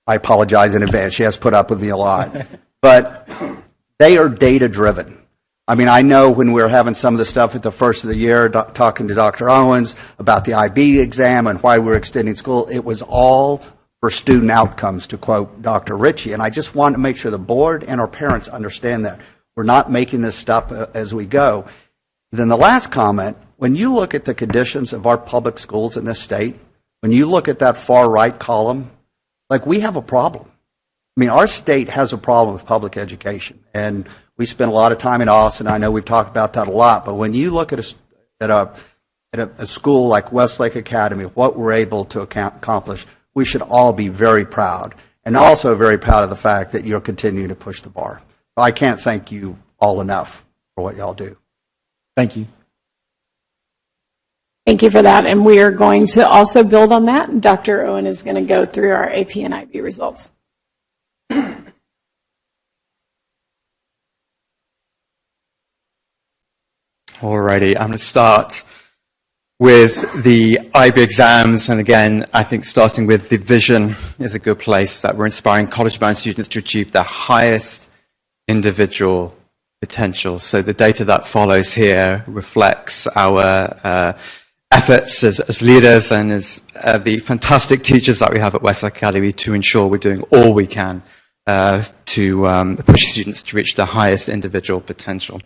Speaker 1: I apologize in advance. She has put up with me a lot. But they are data-driven. I mean, I know when we were having some of the stuff at the first of the year, talking to Dr. Owens about the IB exam and why we're extending school, it was all for student outcomes, to quote Dr. Ritchie. And I just want to make sure the board and our parents understand that. We're not making this stuff as we go. Then the last comment, when you look at the conditions of our public schools in this state, when you look at that far right column, we have a problem. mean, our state has a problem with public education, and we spend a lot of time in Austin. I know we've talked about that a lot, but when you look at a school like Westlake Academy, what we're able to accomplish, we should all be very proud, and also very proud of the fact that you're continuing to push the bar. I can't thank you all enough for what y'all do.
Speaker 12: Thank you.
Speaker 3: Thank you for that, and we are going to also build on that. Dr. Owen is going to go through our AP and IB results.
Speaker 13: Alrighty, I'm going to start with the IB exams, and again, I think starting with division is a good place, that we're inspiring college-bound students to achieve their highest individual potential. So the data that follows here reflects our efforts as leaders and as the fantastic teachers that we have at Westlake Academy to ensure we're doing all we can to push students to reach their highest individual potential.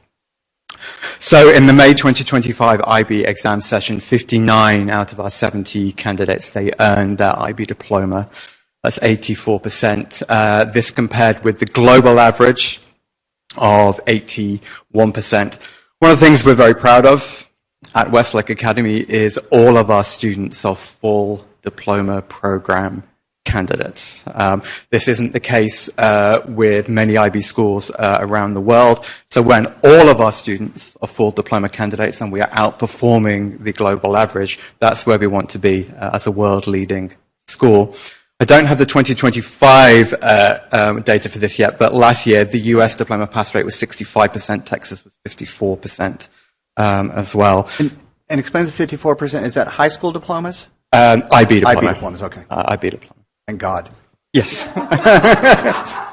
Speaker 13: So in the May 2025 IB exam session, 59 out of our 70 candidates, they earned their IB diploma. That's 84%. This compared with the global average of 81%. One of the things we're very proud of at Westlake Academy is all of our students are full diploma program candidates. This isn't the case with many IB schools around the world. So when all of our students are full diploma candidates and we are outperforming the global average, that's where we want to be as a world-leading school. I don't have the 2025 data for this yet, but last year the US diploma pass rate was 65%, Texas was 54% as well.
Speaker 1: And explain the 54%. Is that high school diplomas?
Speaker 13: IB diploma.
Speaker 1: IB diplomas, okay.
Speaker 13: IB diploma.
Speaker 1: Thank God.
Speaker 13: Yes.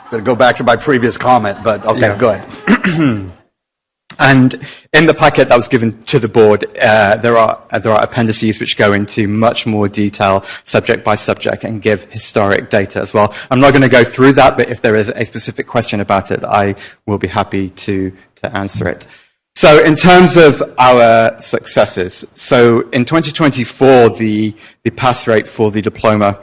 Speaker 1: Going to go back to my previous comment, but okay,
Speaker 13: yeah.
Speaker 1: Good.
Speaker 13: And in the packet that was given to the board, there are appendices which go into much more detail, subject by subject, and give historic data as well. I'm not going to go through that, but if there is a specific question about it, I will be happy to answer it. So in terms of our successes, so in 2024, the pass rate for the diploma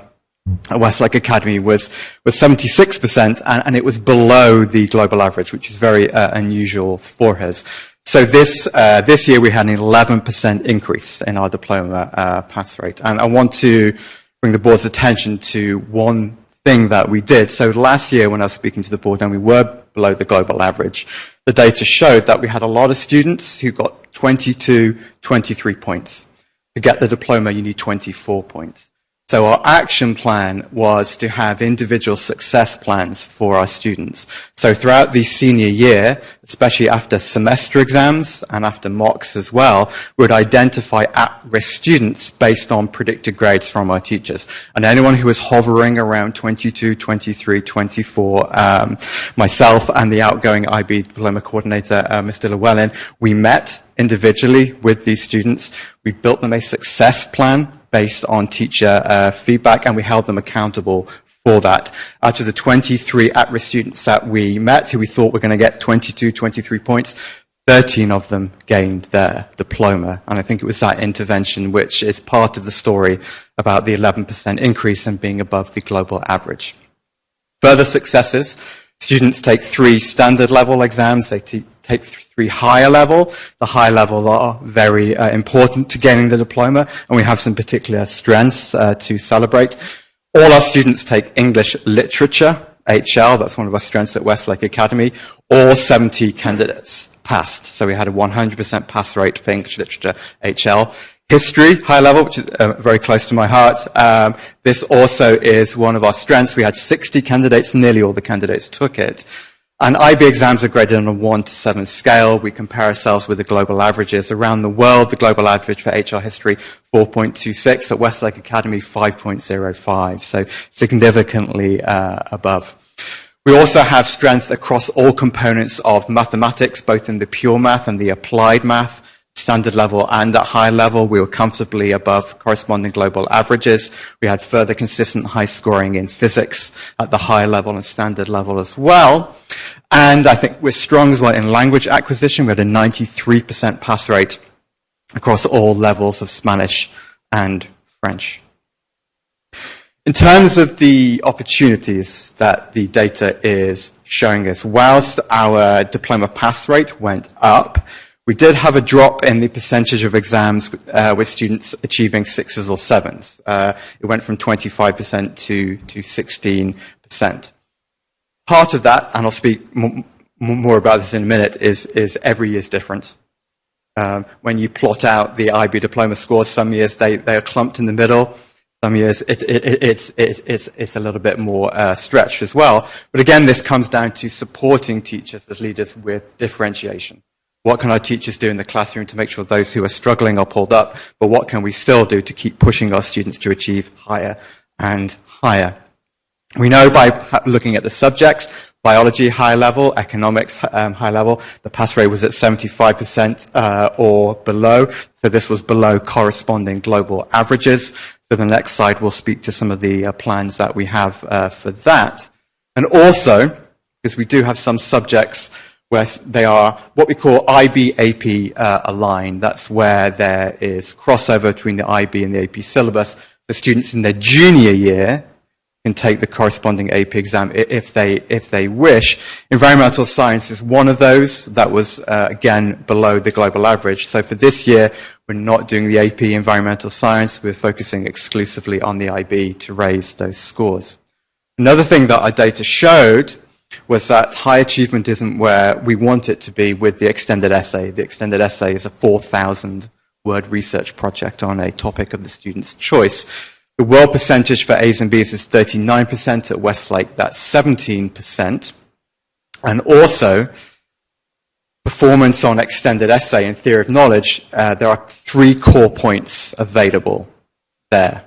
Speaker 13: at Westlake Academy was 76%, and it was below the global average, which is very unusual for us. So this year we had an 11% increase in our diploma pass rate. And I want to bring the board's attention to one thing that we did. So last year when I was speaking to the board and we were below the global average, the data showed that we had a lot of students who got 22, 23 points. To get the diploma, you need 24 points. So our action plan was to have individual success plans for our students. So throughout the senior year, especially after semester exams and after mocks as well, we would identify at-risk students based on predicted grades from our teachers. And anyone who was hovering around 22, 23, 24, myself and the outgoing IB diploma coordinator, Mr. Llewellyn, we met individually with these students. We built them a success plan based on teacher feedback, and we held them accountable for that. Out of the 23 at-risk students that we met, who we thought were going to get 22, 23 points, 13 of them gained their diploma. And I think it was that intervention which is part of the story about the 11% increase and being above the global average. Further successes, students take 3 standard level exams. They take 3 higher level. The high level are very important to gaining the diploma, and we have some particular strengths to celebrate. All our students take English Literature, HL, that's one of our strengths at Westlake Academy. All 70 candidates passed, so we had a 100% pass rate for English Literature, HL. History, high level, which is very close to my heart. This also is one of our strengths. We had 60 candidates, nearly all the candidates took it. And IB exams are graded on a 1 to 7 scale. We compare ourselves with the global averages. Around the world, the global average for HR history, 4.26. At Westlake Academy, 5.05. So significantly above. We also have strength across all components of mathematics, both in the pure math and the applied math. Standard level and at high level, we were comfortably above corresponding global averages. We had further consistent high scoring in physics at the high level and standard level as well. And I think we're strong as well in language acquisition. We had a 93% pass rate across all levels of Spanish and French. In terms of the opportunities that the data is showing us, whilst our diploma pass rate went up, we did have a drop in the percentage of exams with students achieving 6s or 7s. It went from 25% to 16%. Part of that, and I'll speak more about this in a minute, is every year is different. When you plot out the IB diploma scores, some years they are clumped in the middle. Some years it's a little bit more stretched as well. But again, this comes down to supporting teachers as leaders with differentiation. What can our teachers do in the classroom to make sure those who are struggling are pulled up? But what can we still do to keep pushing our students to achieve higher and higher? We know by looking at the subjects, biology high level, economics high level, the pass rate was at 75% or below. So this was below corresponding global averages. So the next slide will speak to some of the plans that we have for that. And also, because we do have some subjects where they are what we call IB AP aligned. That's where there is crossover between the IB and the AP syllabus. The students in their junior year can take the corresponding AP exam if they wish. Environmental science is one of those that was, again, below the global average. So for this year, we're not doing the AP environmental science. We're focusing exclusively on the IB to raise those scores. Another thing that our data showed was that high achievement isn't where we want it to be with the extended essay. The extended essay is a 4,000-word research project on a topic of the student's choice. The world percentage for A's and B's is 39%. At Westlake, that's 17%. And also, performance on extended essay and theory of knowledge, there are 3 core points available there.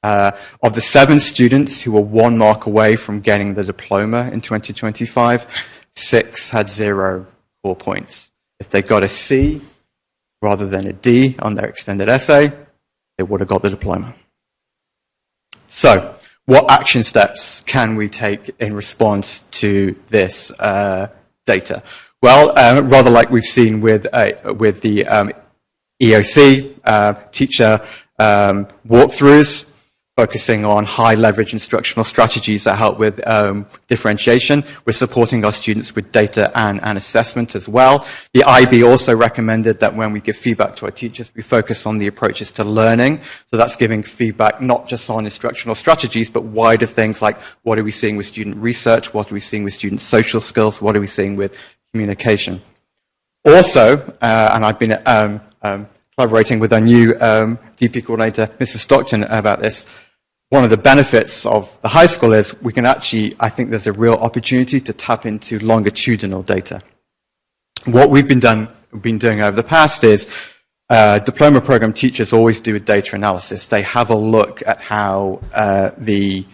Speaker 13: Of the 7 students who were 1 mark away from getting the diploma in 2025, 6 had 0 core points. If they got a C rather than a D on their extended essay, they would have got the diploma. So, what action steps can we take in response to this data? Well, rather like we've seen with the EOC, teacher walkthroughs, focusing on high leverage instructional strategies that help with differentiation. We're supporting our students with data and assessment as well. The IB also recommended that when we give feedback to our teachers, we focus on the approaches to learning. So that's giving feedback not just on instructional strategies, but wider things like what are we seeing with student research, what are we seeing with student social skills, what are we seeing with communication. Also, and I've been collaborating with our new DP coordinator, Mrs. Stockton, about this. One of the benefits of the high school is we can actually, I think there's a real opportunity to tap into longitudinal data. What we've been doing over the past is diploma program teachers always do a data analysis. They have a look at how the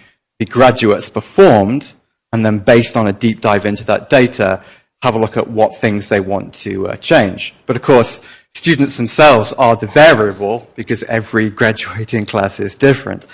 Speaker 13: graduates performed, and then based on a deep dive into that data, have a look at what things they want to change. But of course, students themselves are the variable because every graduating class is different.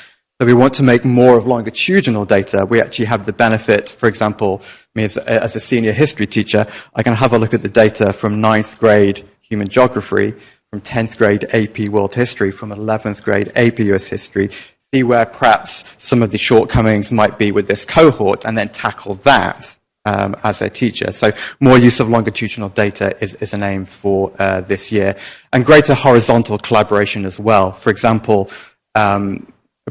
Speaker 13: So we want to make more of longitudinal data. We actually have the benefit, for example, me as a senior history teacher, I can have a look at the data from 9th grade human geography, from 10th grade AP world history, from 11th grade AP US history, see where perhaps some of the shortcomings might be with this cohort, and then tackle that as a teacher. So more use of longitudinal data is an aim for this year. And greater horizontal collaboration as well. For example,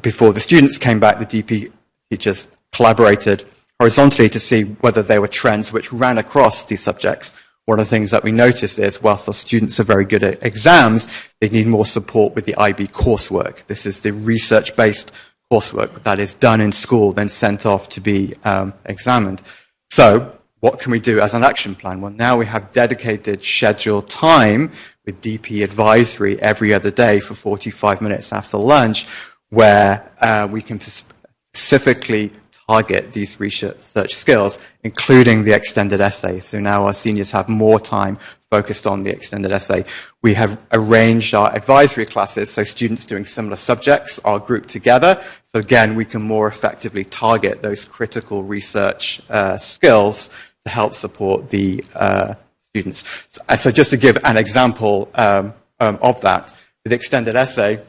Speaker 13: before the students came back, the DP teachers collaborated horizontally to see whether there were trends which ran across these subjects. One of the things that we noticed is, whilst our students are very good at exams, they need more support with the IB coursework. This is the research-based coursework that is done in school, then sent off to be examined. So, what can we do as an action plan? Well, now we have dedicated scheduled time with DP advisory every other day for 45 minutes after lunch, where we can specifically target these research skills, including the extended essay. So now our seniors have more time focused on the extended essay. We have arranged our advisory classes, so students doing similar subjects are grouped together. So again, we can more effectively target those critical research skills to help support the students. So just to give an example of that, with extended essay,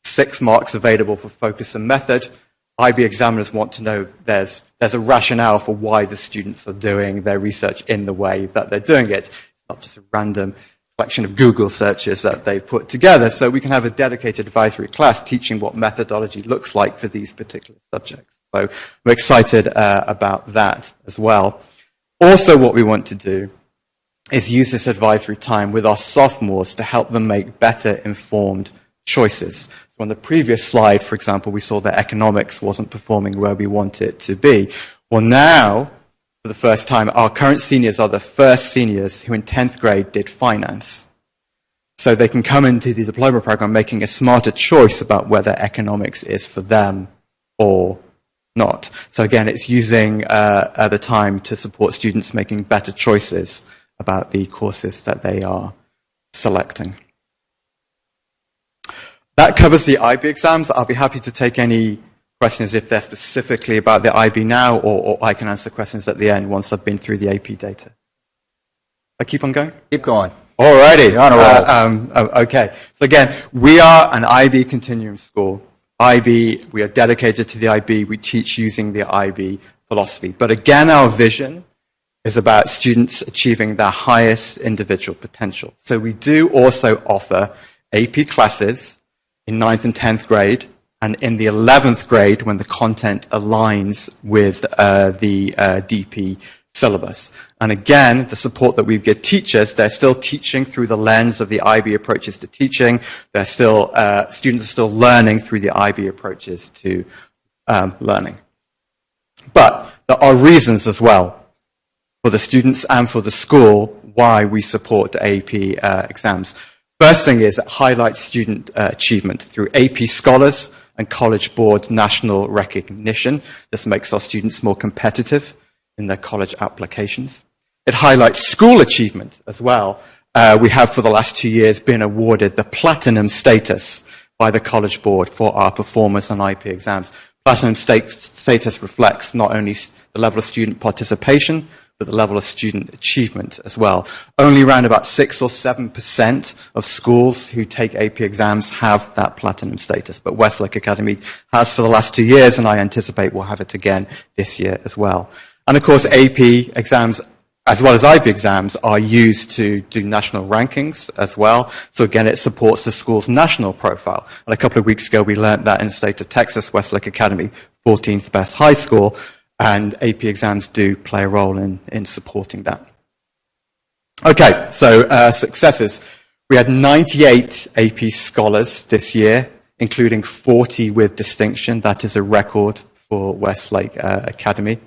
Speaker 13: 6 marks available for focus and method, IB examiners want to know there's a rationale for why the students are doing their research in the way that they're doing it. It's not just a random collection of Google searches that they've put together. So we can have a dedicated advisory class teaching what methodology looks like for these particular subjects. So we're excited about that as well. Also, what we want to do is use this advisory time with our sophomores to help them make better informed choices. So on the previous slide, for example, we saw that economics wasn't performing where we want it to be. Well, now, for the first time, our current seniors are the first seniors who in 10th grade did finance. So they can come into the diploma program making a smarter choice about whether economics is for them or not. So again, it's using the time to support students making better choices about the courses that they are selecting. That covers the IB exams. I'll be happy to take any questions if they're specifically about the IB now, or I can answer questions at the end once I've been through the AP data. I keep on going?
Speaker 1: Keep going.
Speaker 13: Alrighty.
Speaker 1: You're on a roll.
Speaker 13: Okay. So again, we are an IB continuum school. IB, we are dedicated to the IB. We teach using the IB philosophy. But again, our vision is about students achieving their highest individual potential. So we do also offer AP classes in 9th and 10th grade, and in the 11th grade when the content aligns with the DP syllabus. And again, the support that we give teachers, they're still teaching through the lens of the IB approaches to teaching. They're still, students are still learning through the IB approaches to learning. But there are reasons as well for the students and for the school why we support the AP exams. First thing is it highlights student achievement through AP Scholars and College Board national recognition. This makes our students more competitive in their college applications. It highlights school achievement as well. We have for the last 2 years been awarded the platinum status by the College Board for our performance on IP exams. Platinum status reflects not only the level of student participation, but the level of student achievement as well. Only around about 6 or 7% of schools who take AP exams have that platinum status, but Westlake Academy has for the last 2 years, and I anticipate we'll have it again this year as well. And of course, AP exams, as well as IB exams, are used to do national rankings as well. So again, it supports the school's national profile. And a couple of weeks ago, we learned that in the state of Texas, Westlake Academy, 14th best high school, and AP exams do play a role in supporting that. Okay, so successes. We had 98 AP scholars this year, including 40 with distinction. That is a record for Westlake Academy.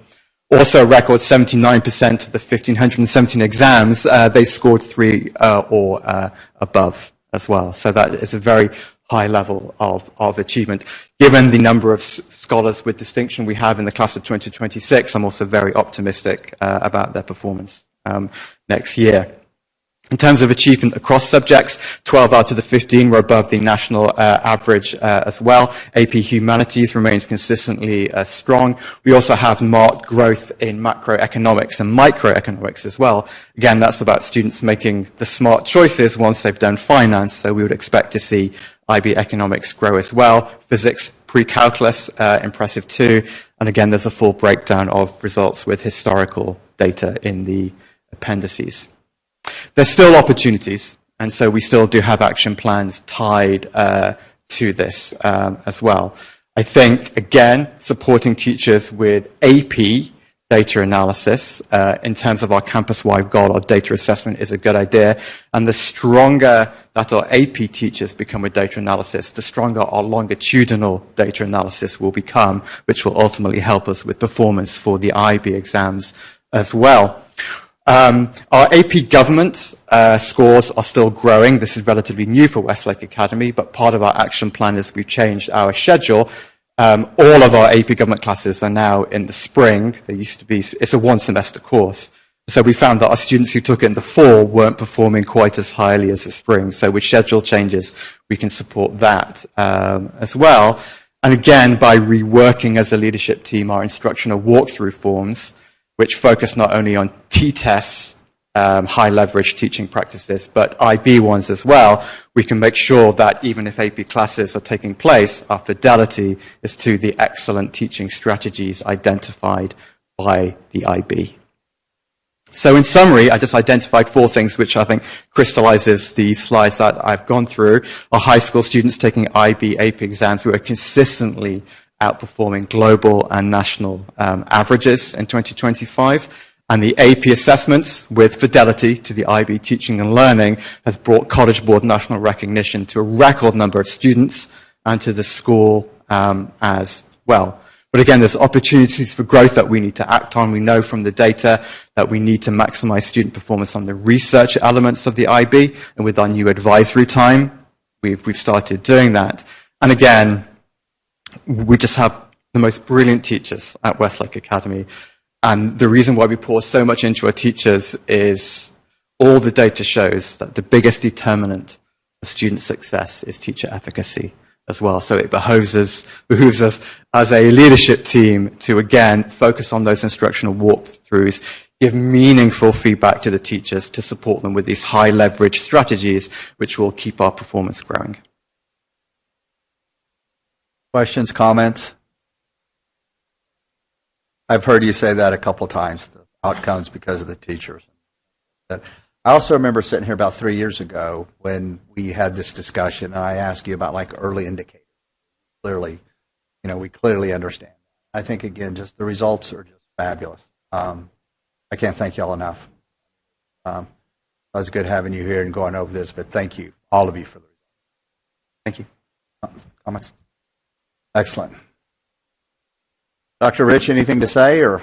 Speaker 13: Also a record, 79% of the 1,517 exams, they scored 3 or above as well. So that is a very high level of achievement. Given the number of scholars with distinction we have in the class of 2026, I'm also very optimistic about their performance next year. In terms of achievement across subjects, 12 out of the 15 were above the national average as well. AP Humanities remains consistently strong. We also have marked growth in macroeconomics and microeconomics as well. Again, that's about students making the smart choices once they've done finance, so we would expect to see IB economics grow as well. Physics, pre-calculus, impressive too. And again, there's a full breakdown of results with historical data in the appendices. There's still opportunities, and so we still do have action plans tied to this as well. I think, again, supporting teachers with AP data analysis in terms of our campus-wide goal of data assessment is a good idea. And the stronger that our AP teachers become with data analysis, the stronger our longitudinal data analysis will become, which will ultimately help us with performance for the IB exams as well. Our AP government scores are still growing. This is relatively new for Westlake Academy, but part of our action plan is we've changed our schedule. All of our AP government classes are now in the spring. They used to be, it's a one-semester course. So we found that our students who took it in the fall weren't performing quite as highly as the spring. So with schedule changes, we can support that as well. And again, by reworking as a leadership team our instructional walkthrough forms, which focus not only on T-tests, high leverage teaching practices, but IB ones as well, we can make sure that even if AP classes are taking place, our fidelity is to the excellent teaching strategies identified by the IB. So in summary, I just identified 4 things which I think crystallizes the slides that I've gone through. Our high school students taking IB AP exams who are consistently outperforming global and national averages in 2025. And the AP assessments with fidelity to the IB teaching and learning has brought College Board national recognition to a record number of students and to the school as well. But again, there's opportunities for growth that we need to act on. We know from the data that we need to maximize student performance on the research elements of the IB, and with our new advisory time, we've started doing that. And again, we just have the most brilliant teachers at Westlake Academy. And the reason why we pour so much into our teachers is all the data shows that the biggest determinant of student success is teacher efficacy as well. So it behooves us as a leadership team to, again, focus on those instructional walkthroughs, give meaningful feedback to the teachers to support them with these high leverage strategies, which will keep our performance growing.
Speaker 1: Questions, comments? I've heard you say that a couple times, the outcomes because of the teachers. I also remember sitting here about 3 years ago when we had this discussion, and I asked you about like early indicators. Clearly, we clearly understand. I think, again, just the results are just fabulous. I can't thank y'all enough. It was good having you here and going over this, but thank you, all of you, for the results.
Speaker 13: Thank you.
Speaker 1: Comments? Excellent. Dr. Rich, anything to say, or?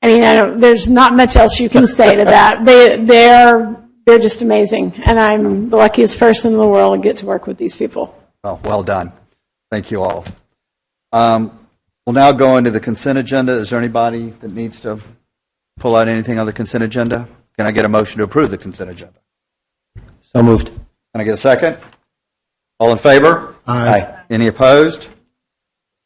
Speaker 3: I mean, there's not much else you can say to that. They're just amazing, and I'm the luckiest person in the world to get to work with these people.
Speaker 1: Well done. Thank you all. We'll now go into the consent agenda. Is there anybody that needs to pull out anything on the consent agenda? Can I get a motion to approve the consent agenda?
Speaker 14: So moved.
Speaker 1: Can I get a second? All in favor?
Speaker 14: Aye.
Speaker 1: Any opposed?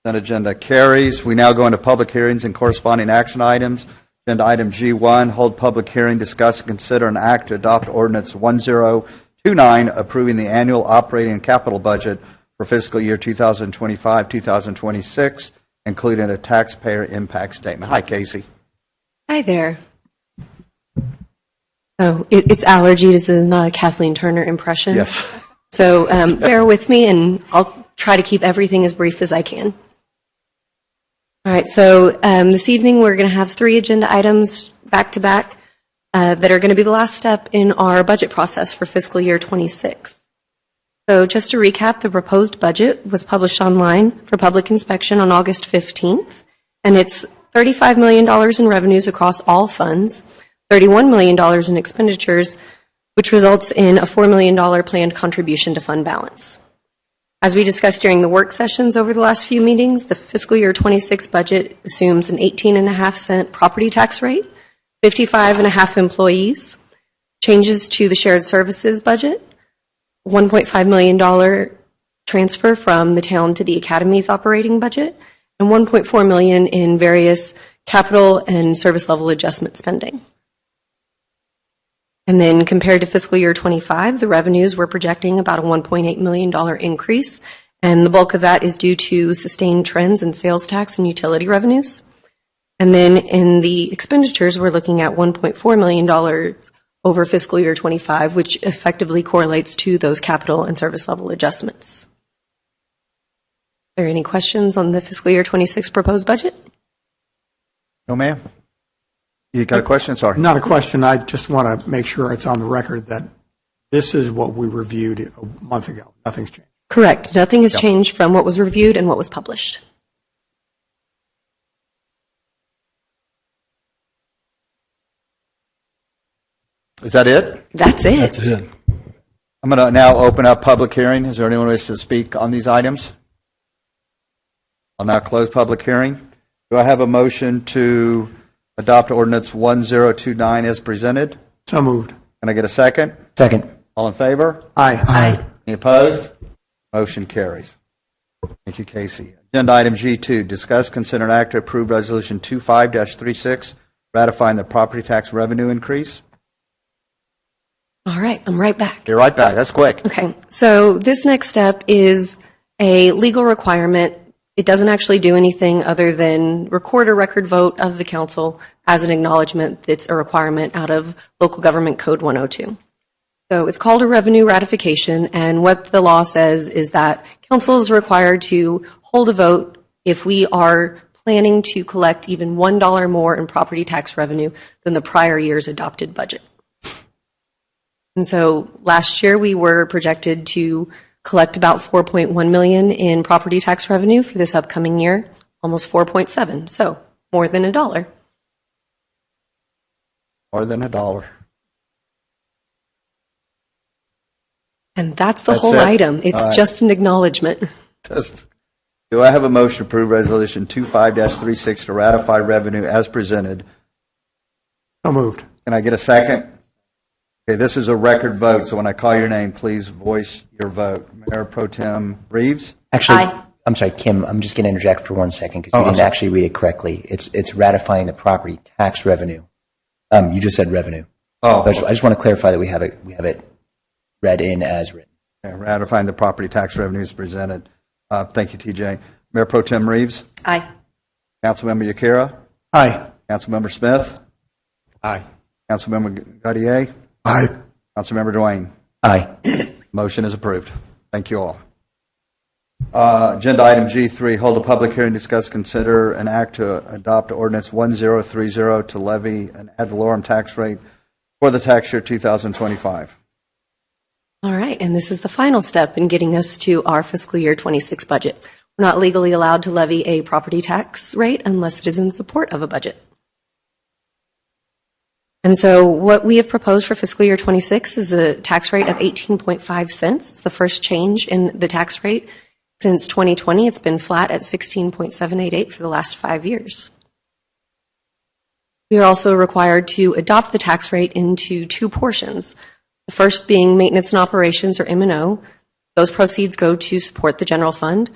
Speaker 1: Consent agenda carries. We now go into public hearings and corresponding action items. Agenda item G1, hold public hearing, discuss and consider an act to adopt ordinance 1029 approving the annual operating and capital budget for fiscal year 2025-2026, including a taxpayer impact statement. Hi, Casey.
Speaker 15: Hi there. Oh, it's allergy. This is not a Kathleen Turner impression.
Speaker 1: Yes.
Speaker 15: So bear with me, and I'll try to keep everything as brief as I can. All right, so this evening we're going to have 3 agenda items back to back that are going to be the last step in our budget process for fiscal year 26. So just to recap, the proposed budget was published online for public inspection on August 15th, and it's $35 million in revenues across all funds, $31 million in expenditures, which results in a $4 million planned contribution to fund balance. As we discussed during the work sessions over the last few meetings, the fiscal year 26 budget assumes an 18.5-cent property tax rate, 55.5 employees, changes to the shared services budget, $1.5 million transfer from the town to the academy's operating budget, and $1.4 million in various capital and service level adjustment spending. And then compared to fiscal year 25, the revenues we're projecting about a $1.8 million increase, and the bulk of that is due to sustained trends in sales tax and utility revenues. And then in the expenditures, we're looking at $1.4 million over fiscal year 25, which effectively correlates to those capital and service level adjustments. Are there any questions on the fiscal year 26 proposed budget?
Speaker 1: No, ma'am. You got a question? Sorry.
Speaker 6: Not a question. I just want to make sure it's on the record that this is what we reviewed a month ago. Nothing's changed.
Speaker 15: Correct. Nothing has changed from what was reviewed and what was published.
Speaker 1: Is that it?
Speaker 15: That's it.
Speaker 8: That's it.
Speaker 1: I'm going to now open up public hearing. Is there anyone who wishes to speak on these items? I'll now close public hearing. Do I have a motion to adopt ordinance 1029 as presented?
Speaker 6: So moved.
Speaker 1: Can I get a second?
Speaker 14: Second.
Speaker 1: All in favor?
Speaker 6: Aye.
Speaker 14: Aye.
Speaker 1: Any opposed? Motion carries. Thank you, Casey. Agenda item G2, discuss, consider, and act to approve resolution 25-36, ratifying the property tax revenue increase.
Speaker 15: All right, I'm right back.
Speaker 1: You're right back. That's quick.
Speaker 15: Okay, so this next step is a legal requirement. It doesn't actually do anything other than record a record vote of the council as an acknowledgement that's a requirement out of Local Government Code 102. So it's called a revenue ratification, and what the law says is that council is required to hold a vote if we are planning to collect even $1 more in property tax revenue than the prior year's adopted budget. And so last year we were projected to collect about $4.1 million in property tax revenue. For this upcoming year, almost $4.7, so more than $1.
Speaker 1: More than $1.
Speaker 15: And that's the
Speaker 1: That's
Speaker 15: whole
Speaker 1: it?
Speaker 15: item. It's
Speaker 1: All right.
Speaker 15: just an acknowledgement.
Speaker 1: Do I have a motion to approve Resolution 25-36 to ratify revenue as presented?
Speaker 6: So moved.
Speaker 1: Can I get a second? Okay, this is a record vote, so when I call your name, please voice your vote. Mayor Pro Tem Reeves?
Speaker 14: Actually,
Speaker 9: Aye.
Speaker 14: I'm sorry, Kim, I'm just going to interject for 1 second because
Speaker 1: Oh,
Speaker 14: you
Speaker 1: I'm
Speaker 14: didn't
Speaker 1: sorry.
Speaker 14: actually read it correctly. It's ratifying the property tax revenue. You just said revenue.
Speaker 1: Oh,
Speaker 14: But I just want to clarify that we have it read in as written.
Speaker 1: okay, ratifying the property tax revenues presented. Thank you, TJ. Mayor Pro Tem Reeves?
Speaker 9: Aye.
Speaker 1: Councilmember Yakira?
Speaker 6: Aye.
Speaker 1: Councilmember Smith?
Speaker 6: Aye.
Speaker 1: Councilmember Gaudier?
Speaker 6: Aye.
Speaker 1: Councilmember Dwayne?
Speaker 14: Aye.
Speaker 1: Motion is approved. Thank you all. Agenda item G3, hold a public hearing, discuss, consider, and act to adopt ordinance 1030 to levy an ad valorem tax rate for the tax year 2025.
Speaker 15: All right, and this is the final step in getting us to our fiscal year 26 budget. We're not legally allowed to levy a property tax rate unless it is in support of a budget. And so what we have proposed for fiscal year 26 is a tax rate of 18.5 cents. It's the first change in the tax rate since 2020. It's been flat at 16.788 for the last 5 years. We are also required to adopt the tax rate into two portions. The first being maintenance and operations, or M&O. Those proceeds go to support the general fund.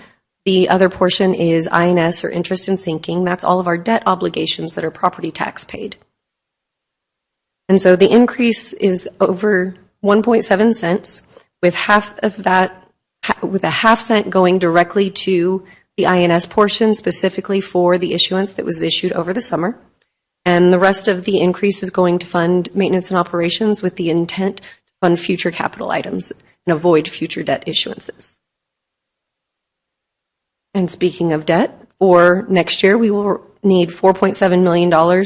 Speaker 15: The other portion is INS, or interest and sinking. That's all of our debt obligations that are property tax paid. And so the increase is over 1.7 cents, with half of that, with a half cent going directly to the INS portion, specifically for the issuance that was issued over the summer. And the rest of the increase is going to fund maintenance and operations with the intent to fund future capital items and avoid future debt issuances. And speaking of debt, for next year, we will need $4.7 million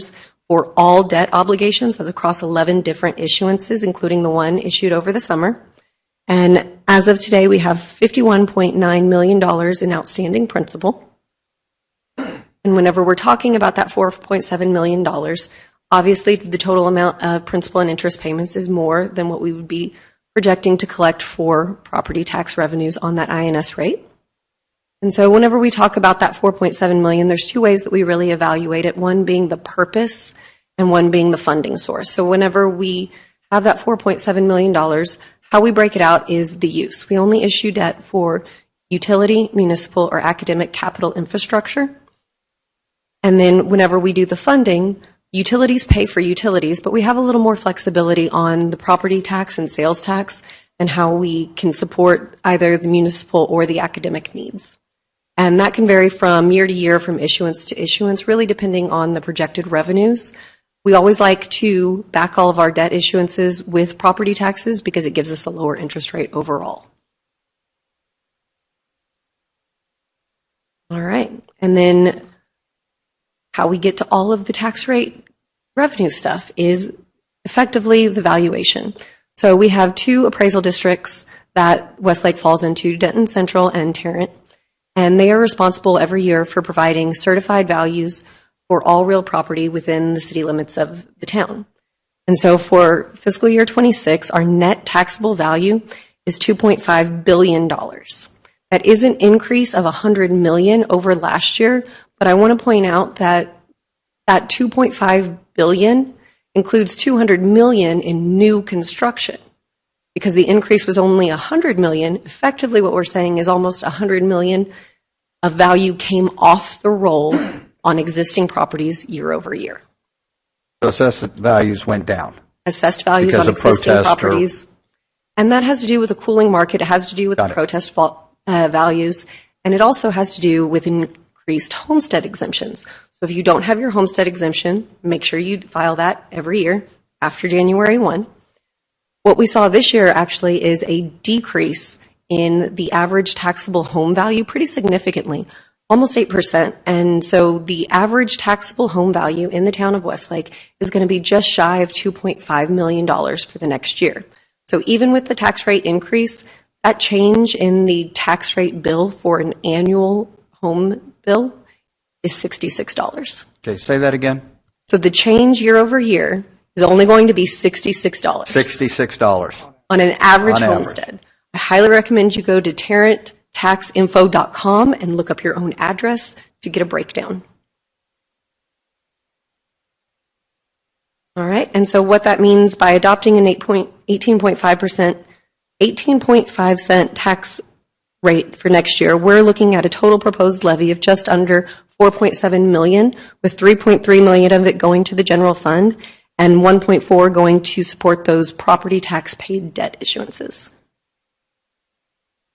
Speaker 15: for all debt obligations. That's across 11 different issuances, including the one issued over the summer. And as of today, we have $51.9 million in outstanding principal. And whenever we're talking about that $4.7 million, obviously the total amount of principal and interest payments is more than what we would be projecting to collect for property tax revenues on that INS rate. And so whenever we talk about that $4.7 million, there's two ways that we really evaluate it, one being the purpose and one being the funding source. So whenever we have that $4.7 million, how we break it out is the use. We only issue debt for utility, municipal, or academic capital infrastructure. And then whenever we do the funding, utilities pay for utilities, but we have a little more flexibility on the property tax and sales tax and how we can support either the municipal or the academic needs. And that can vary from year to year, from issuance to issuance, really depending on the projected revenues. We always like to back all of our debt issuances with property taxes because it gives us a lower interest rate overall. All right. And then how we get to all of the tax rate revenue stuff is effectively the valuation. So we have two appraisal districts that Westlake falls into, Denton Central and Tarrant, and they are responsible every year for providing certified values for all real property within the city limits of the town. And so for fiscal year 26, our net taxable value is $2.5 billion. That is an increase of $100 million over last year, but I want to point out that that $2.5 billion includes $200 million in new construction. Because the increase was only $100 million, effectively what we're saying is almost $100 million of value came off the roll on existing properties year over year.
Speaker 1: So assessed values went down.
Speaker 15: Assessed values
Speaker 1: Because
Speaker 15: on
Speaker 1: of
Speaker 15: existing
Speaker 1: protest or-
Speaker 15: properties. And that has to do with the cooling market. It has to do with the protest values. And it also has to do with increased homestead exemptions. So if you don't have your homestead exemption, make sure you file that every year after January 1. What we saw this year actually is a decrease in the average taxable home value pretty significantly, almost 8%. And so the average taxable home value in the town of Westlake is going to be just shy of $2.5 million for the next year. So even with the tax rate increase, that change in the tax rate bill for an annual home bill is $66.
Speaker 1: Okay, say that again.
Speaker 15: So the change year over year is only going to be $66.
Speaker 1: $66.
Speaker 15: On an average
Speaker 1: On average.
Speaker 15: homestead. I highly recommend you go to tarranttaxinfo.com and look up your own address to get a breakdown. All right, and so what that means by adopting an 18.5 cent tax rate for next year, we're looking at a total proposed levy of just under $4.7 million, with $3.3 million of it going to the general fund and $1.4 going to support those property tax paid debt issuances.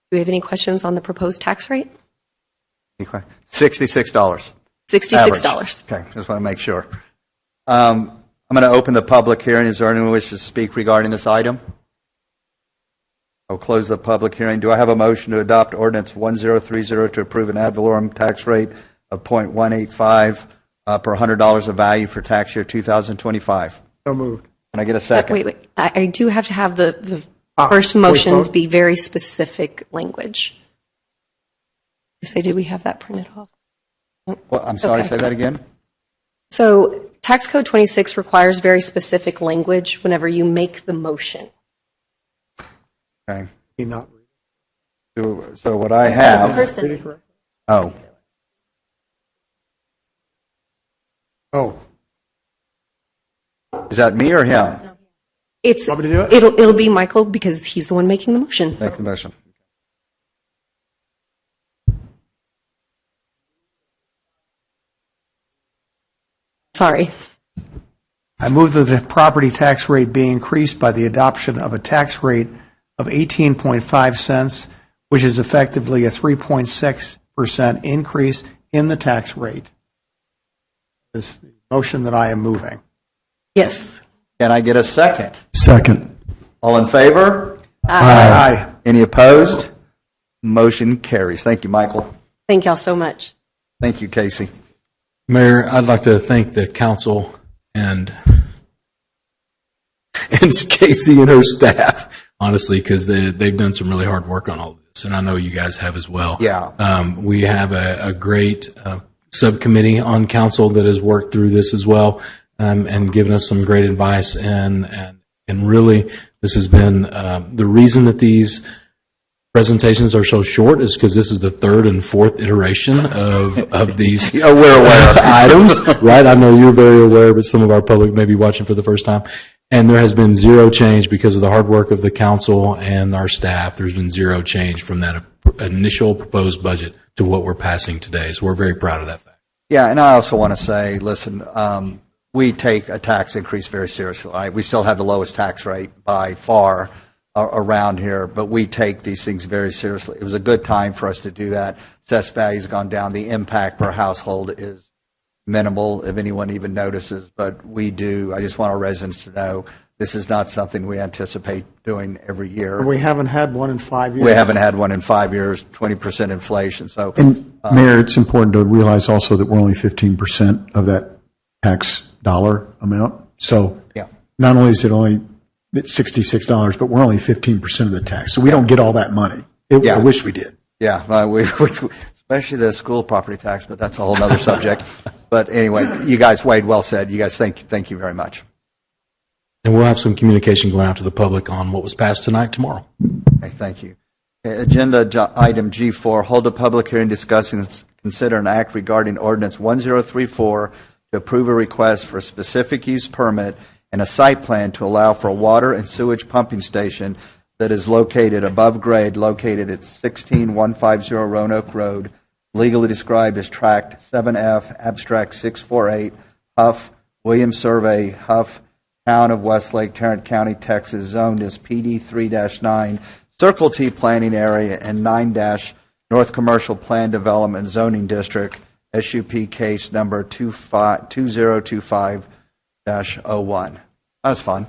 Speaker 15: Do we have any questions on the proposed tax rate?
Speaker 1: Okay. $66.
Speaker 15: $66.
Speaker 1: Average. Okay, just want to make sure. I'm going to open the public hearing. Is there anyone who wishes to speak regarding this item? I'll close the public hearing. Do I have a motion to adopt ordinance 1030 to approve an ad valorem tax rate of 0.185 per $100 of value for tax year 2025?
Speaker 6: So moved.
Speaker 1: Can I get a second?
Speaker 15: Wait. I do have to have the first motion to be very specific language. Yes, I do. We have that printed off.
Speaker 1: Well, I'm sorry,
Speaker 15: Okay.
Speaker 1: say that again?
Speaker 15: So Tax Code 26 requires very specific language whenever you make the motion.
Speaker 1: Okay.
Speaker 6: Not
Speaker 1: So what I have... Oh.
Speaker 6: Oh.
Speaker 1: Is that me or him?
Speaker 15: It's
Speaker 6: Want me to do it?
Speaker 15: it'll be Michael because he's the one making the motion.
Speaker 1: Make the motion.
Speaker 15: Sorry.
Speaker 6: I move that the property tax rate be increased by the adoption of a tax rate of 18.5 cents, which is effectively a 3.6% increase in the tax rate. This is the motion that I am moving.
Speaker 15: Yes.
Speaker 1: Can I get a second?
Speaker 5: Second.
Speaker 1: All in favor?
Speaker 6: Aye.
Speaker 1: Any opposed? Motion carries. Thank you, Michael.
Speaker 15: Thank y'all so much.
Speaker 1: Thank you, Casey.
Speaker 8: Mayor, I'd like to thank the council and Casey and her staff, honestly, because they've done some really hard work on all of this, and I know you guys have as well.
Speaker 1: Yeah.
Speaker 8: We have a great subcommittee on council that has worked through this as well, and given us some great advice, and really, this has been the reason that these presentations are so short is because this is the third and fourth iteration of these
Speaker 1: we're aware.
Speaker 8: items, right? I know you're very aware, but some of our public may be watching for the first time. And there has been zero change because of the hard work of the council and our staff. There's been zero change from that initial proposed budget to what we're passing today. So we're very proud of that fact.
Speaker 1: Yeah, and I also want to say, listen, we take a tax increase very seriously. Right? We still have the lowest tax rate by far around here, but we take these things very seriously. It was a good time for us to do that. Assessed value's gone down. The impact per household is minimal, if anyone even notices, but we do. I just want our residents to know this is not something we anticipate doing every year.
Speaker 6: We haven't had one in 5 years.
Speaker 1: We haven't had one in 5 years, 20% inflation. So,
Speaker 5: And Mayor, it's important to realize also that we're only 15% of that tax dollar amount. So
Speaker 1: yeah.
Speaker 5: Not only is it only $66, but we're only 15% of the tax. So we don't get all that money. I wish we did.
Speaker 1: Yeah, especially the school property tax, but that's a whole other subject. But anyway, you guys, Wade, well said. You guys, thank you very much.
Speaker 8: And we'll have some communication going out to the public on what was passed tonight tomorrow.
Speaker 1: Okay, thank you. Okay, agenda item G4, hold a public hearing discussing consider an act regarding ordinance 1034 to approve a request for a specific use permit and a site plan to allow for a water and sewage pumping station that is located above grade, located at 16150 Roanoke Road, legally described as Tract 7F, Abstract 648, Huff Williams Survey, Huff, Town of Westlake, Tarrant County, Texas, zoned as PD 3-9, Circle T planning area, and 9- North Commercial Plan Development Zoning District, SUP case number 2025-01. That was fun.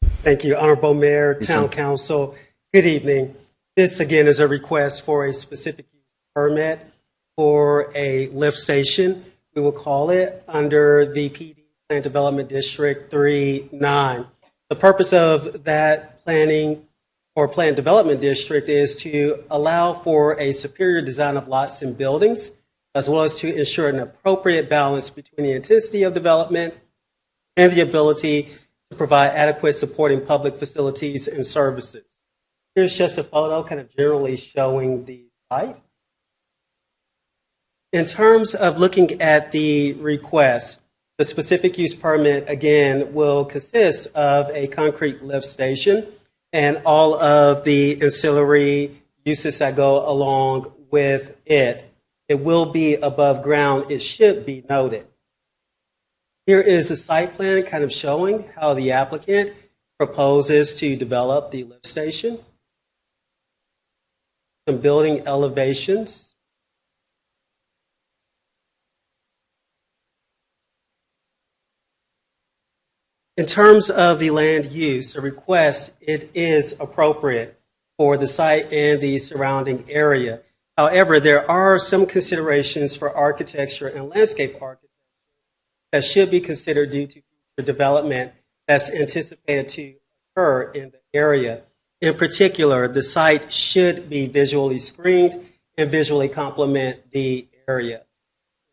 Speaker 16: Thank you, Honorable Mayor, Town Council. Good evening. This, again, is a request for a specific use permit for a lift station, we will call it, under the PD Plan Development District 3-9. The purpose of that planning or plan development district is to allow for a superior design of lots and buildings, as well as to ensure an appropriate balance between the intensity of development and the ability to provide adequate supporting public facilities and services. Here's just a photo kind of generally showing the site. In terms of looking at the request, the specific use permit, again, will consist of a concrete lift station and all of the ancillary uses that go along with it. It will be above ground, it should be noted. Here is the site plan kind of showing how the applicant proposes to develop the lift station. Some building elevations. In terms of the land use, the request, it is appropriate for the site and the surrounding area. However, there are some considerations for architecture and landscape architecture that should be considered due to future development that's anticipated to occur in the area. In particular, the site should be visually screened and visually complement the area.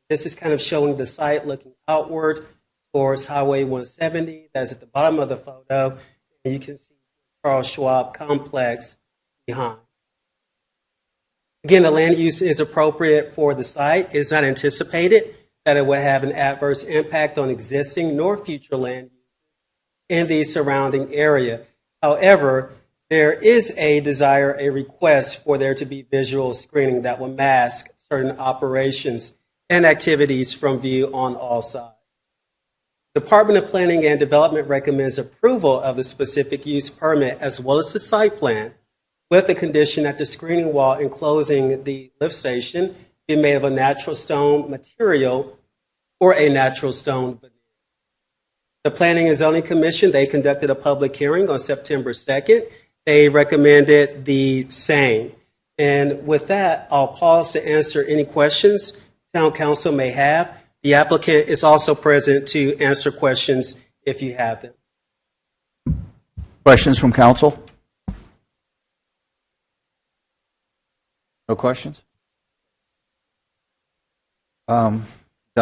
Speaker 16: This is kind of showing the site looking outward towards Highway 170. That's at the bottom of the photo. And you can see Charles Schwab complex behind. Again, the land use is appropriate for the site. It's not anticipated that it would have an adverse impact on existing nor future land use in the surrounding area. However, there is a desire, a request for there to be visual screening that will mask certain operations and activities from view on all sides. The Department of Planning and Development recommends approval of the specific use permit as well as the site plan, with the condition that the screening wall enclosing the lift station be made of a natural stone material or a natural stone veneer. The Planning and Zoning Commission, they conducted a public hearing on September 2nd. They recommended the same. And with that, I'll pause to answer any questions Town Council may have. The applicant is also present to answer questions if you have them.
Speaker 1: Questions from council? No questions? Done,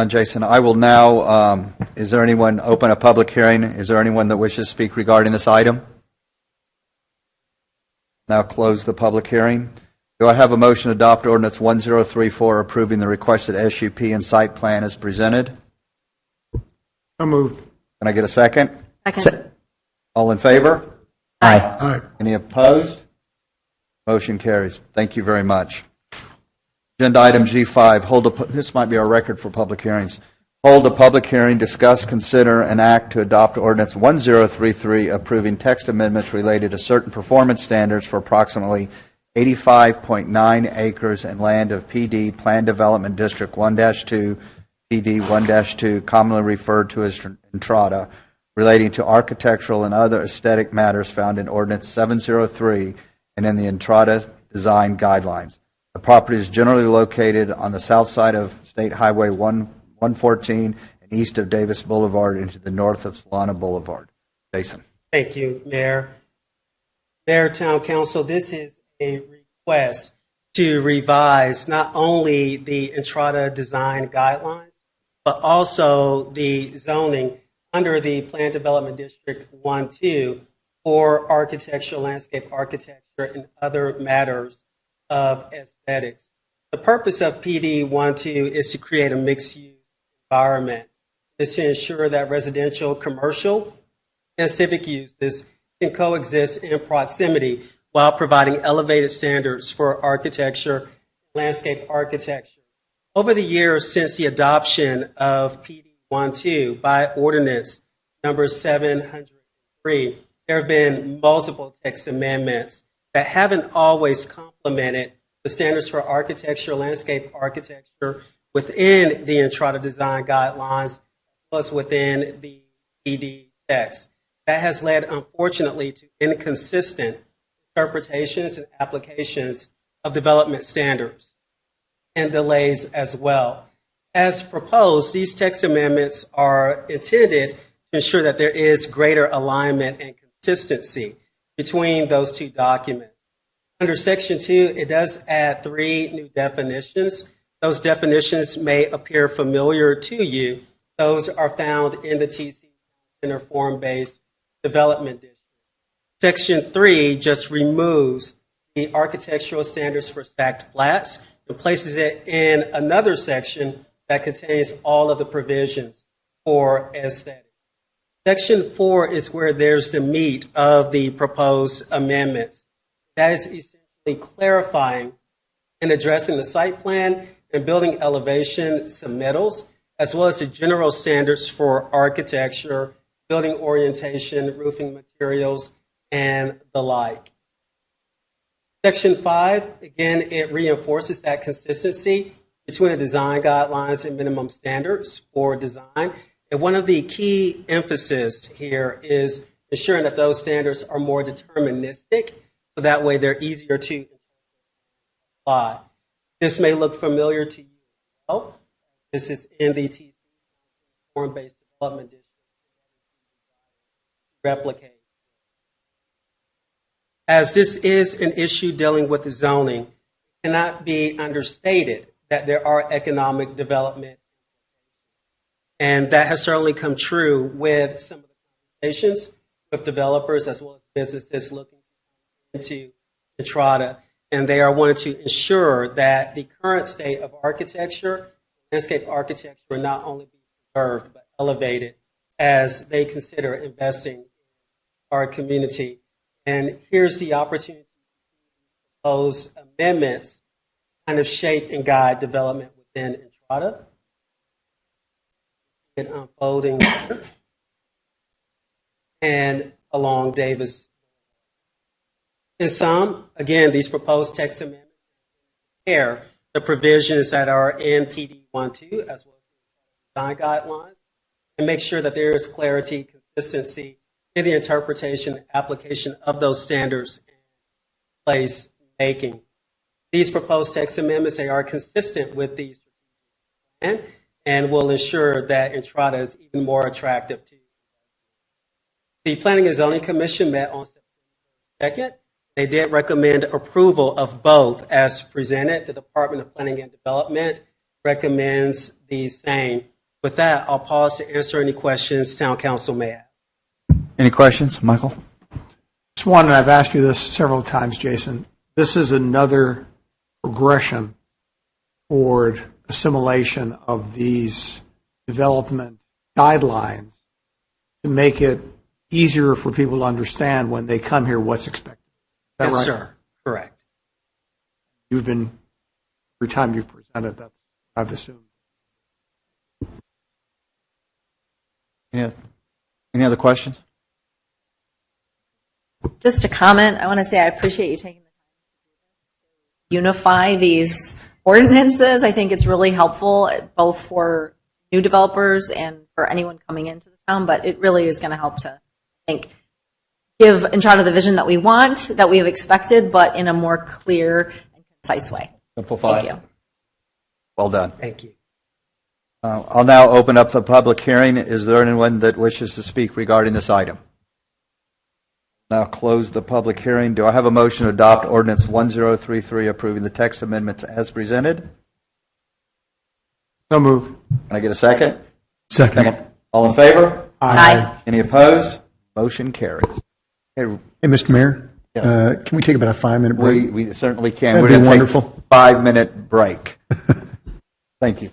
Speaker 1: Jason. I will now, is there anyone open a public hearing? Is there anyone that wishes to speak regarding this item? Now close the public hearing. Do I have a motion to adopt ordinance 1034 approving the requested SUP and site plan as presented?
Speaker 6: So moved.
Speaker 1: Can I get a second?
Speaker 9: Second.
Speaker 1: All in favor?
Speaker 14: Aye.
Speaker 6: Aye.
Speaker 1: Any opposed? Motion carries. Thank you very much. Agenda item G5, this might be our record for public hearings. Hold a public hearing, discuss, consider, and act to adopt ordinance 1033 approving text amendments related to certain performance standards for approximately 85.9 acres and land of PD Plan Development District 1-2, PD 1-2, commonly referred to as Entrada, relating to architectural and other aesthetic matters found in Ordinance 703 and in the Entrada Design Guidelines. The property is generally located on the south side of State Highway 114 and east of Davis Boulevard into the north of Solana Boulevard. Jason.
Speaker 16: Thank you, Mayor. Mayor, Town Council, this is a request to revise not only the Entrada Design Guidelines, but also the zoning under the Plan Development District 1-2 for architecture, landscape architecture, and other matters of aesthetics. The purpose of PD 1-2 is to create a mixed-use environment. It's to ensure that residential, commercial, and civic uses can coexist in proximity while providing elevated standards for architecture, landscape architecture. Over the years since the adoption of PD PD12 by ordinance number 703, there have been multiple text amendments that haven't always complemented the standards for architecture, landscape architecture within the Entrada design guidelines, plus within the PD text. That has led, unfortunately, to inconsistent interpretations and applications of development standards and delays as well. As proposed, these text amendments are intended to ensure that there is greater alignment and consistency between those two documents. Under Section 2, it does add 3 new definitions. Those definitions may appear familiar to you. Those are found in the TC Center Form-Based Development District. Section 3 just removes the architectural standards for stacked flats and places it in another section that contains all of the provisions for aesthetics. Section 4 is where there's the meat of the proposed amendments. That is essentially clarifying and addressing the site plan and building elevation submittals, as well as the general standards for architecture, building orientation, roofing materials, and the like. Section 5, again, it reinforces that consistency between the design guidelines and minimum standards for design. And one of the key emphasis here is ensuring that those standards are more deterministic, so that way they're easier to apply. This may look familiar to you as well. This is in the TC Form-Based Development District. Replicate. As this is an issue dealing with the zoning, it cannot be understated that there are economic development. And that has certainly come true with some of the conversations with developers as well as businesses looking into Entrada. And they are wanting to ensure that the current state of architecture, landscape architecture, will not only be preserved but elevated as they consider investing in our community. And here's the opportunity to propose amendments kind of shape and guide development within Entrada. It unfolding and along Davis. In sum, again, these proposed text amendments compare the provisions that are in PD12 as well as design guidelines and make sure that there is clarity, consistency in the interpretation and application of those standards and place making. These proposed text amendments, they are consistent with the strategic plan and will ensure that Entrada is even more attractive to you. The Planning and Zoning Commission met on September 2nd. They did recommend approval of both as presented. The Department of Planning and Development recommends the same. With that, I'll pause to answer any questions Town Council may have.
Speaker 1: Any questions, Michael?
Speaker 6: Just one, and I've asked you this several times, Jason. This is another progression toward assimilation of these development guidelines to make it easier for people to understand when they come here what's expected. Is that
Speaker 16: Yes,
Speaker 6: right?
Speaker 16: sir. Correct.
Speaker 6: You've been, every time you've presented, that's what I've assumed.
Speaker 1: Any other questions?
Speaker 9: Just to comment, I want to say I appreciate you taking the time to unify these ordinances. I think it's really helpful both for new developers and for anyone coming into the town, but it really is going to help to, I think, give Entrada the vision that we want, that we have expected, but in a more clear and concise way.
Speaker 1: Simplify.
Speaker 9: Thank you.
Speaker 1: Well done.
Speaker 16: Thank you.
Speaker 1: I'll now open up the public hearing. Is there anyone that wishes to speak regarding this item? Now close the public hearing. Do I have a motion to adopt ordinance 1033 approving the text amendments as presented?
Speaker 6: So moved.
Speaker 1: Can I get a second?
Speaker 5: Second.
Speaker 1: All in favor?
Speaker 9: Aye.
Speaker 1: Any opposed? Motion carried. Hey,
Speaker 5: Hey, Mr. Mayor, can we take about a 5-minute break?
Speaker 1: we certainly can.
Speaker 5: That'd
Speaker 1: We're
Speaker 5: be
Speaker 1: going to
Speaker 5: wonderful.
Speaker 1: take a 5-minute break. Thank you.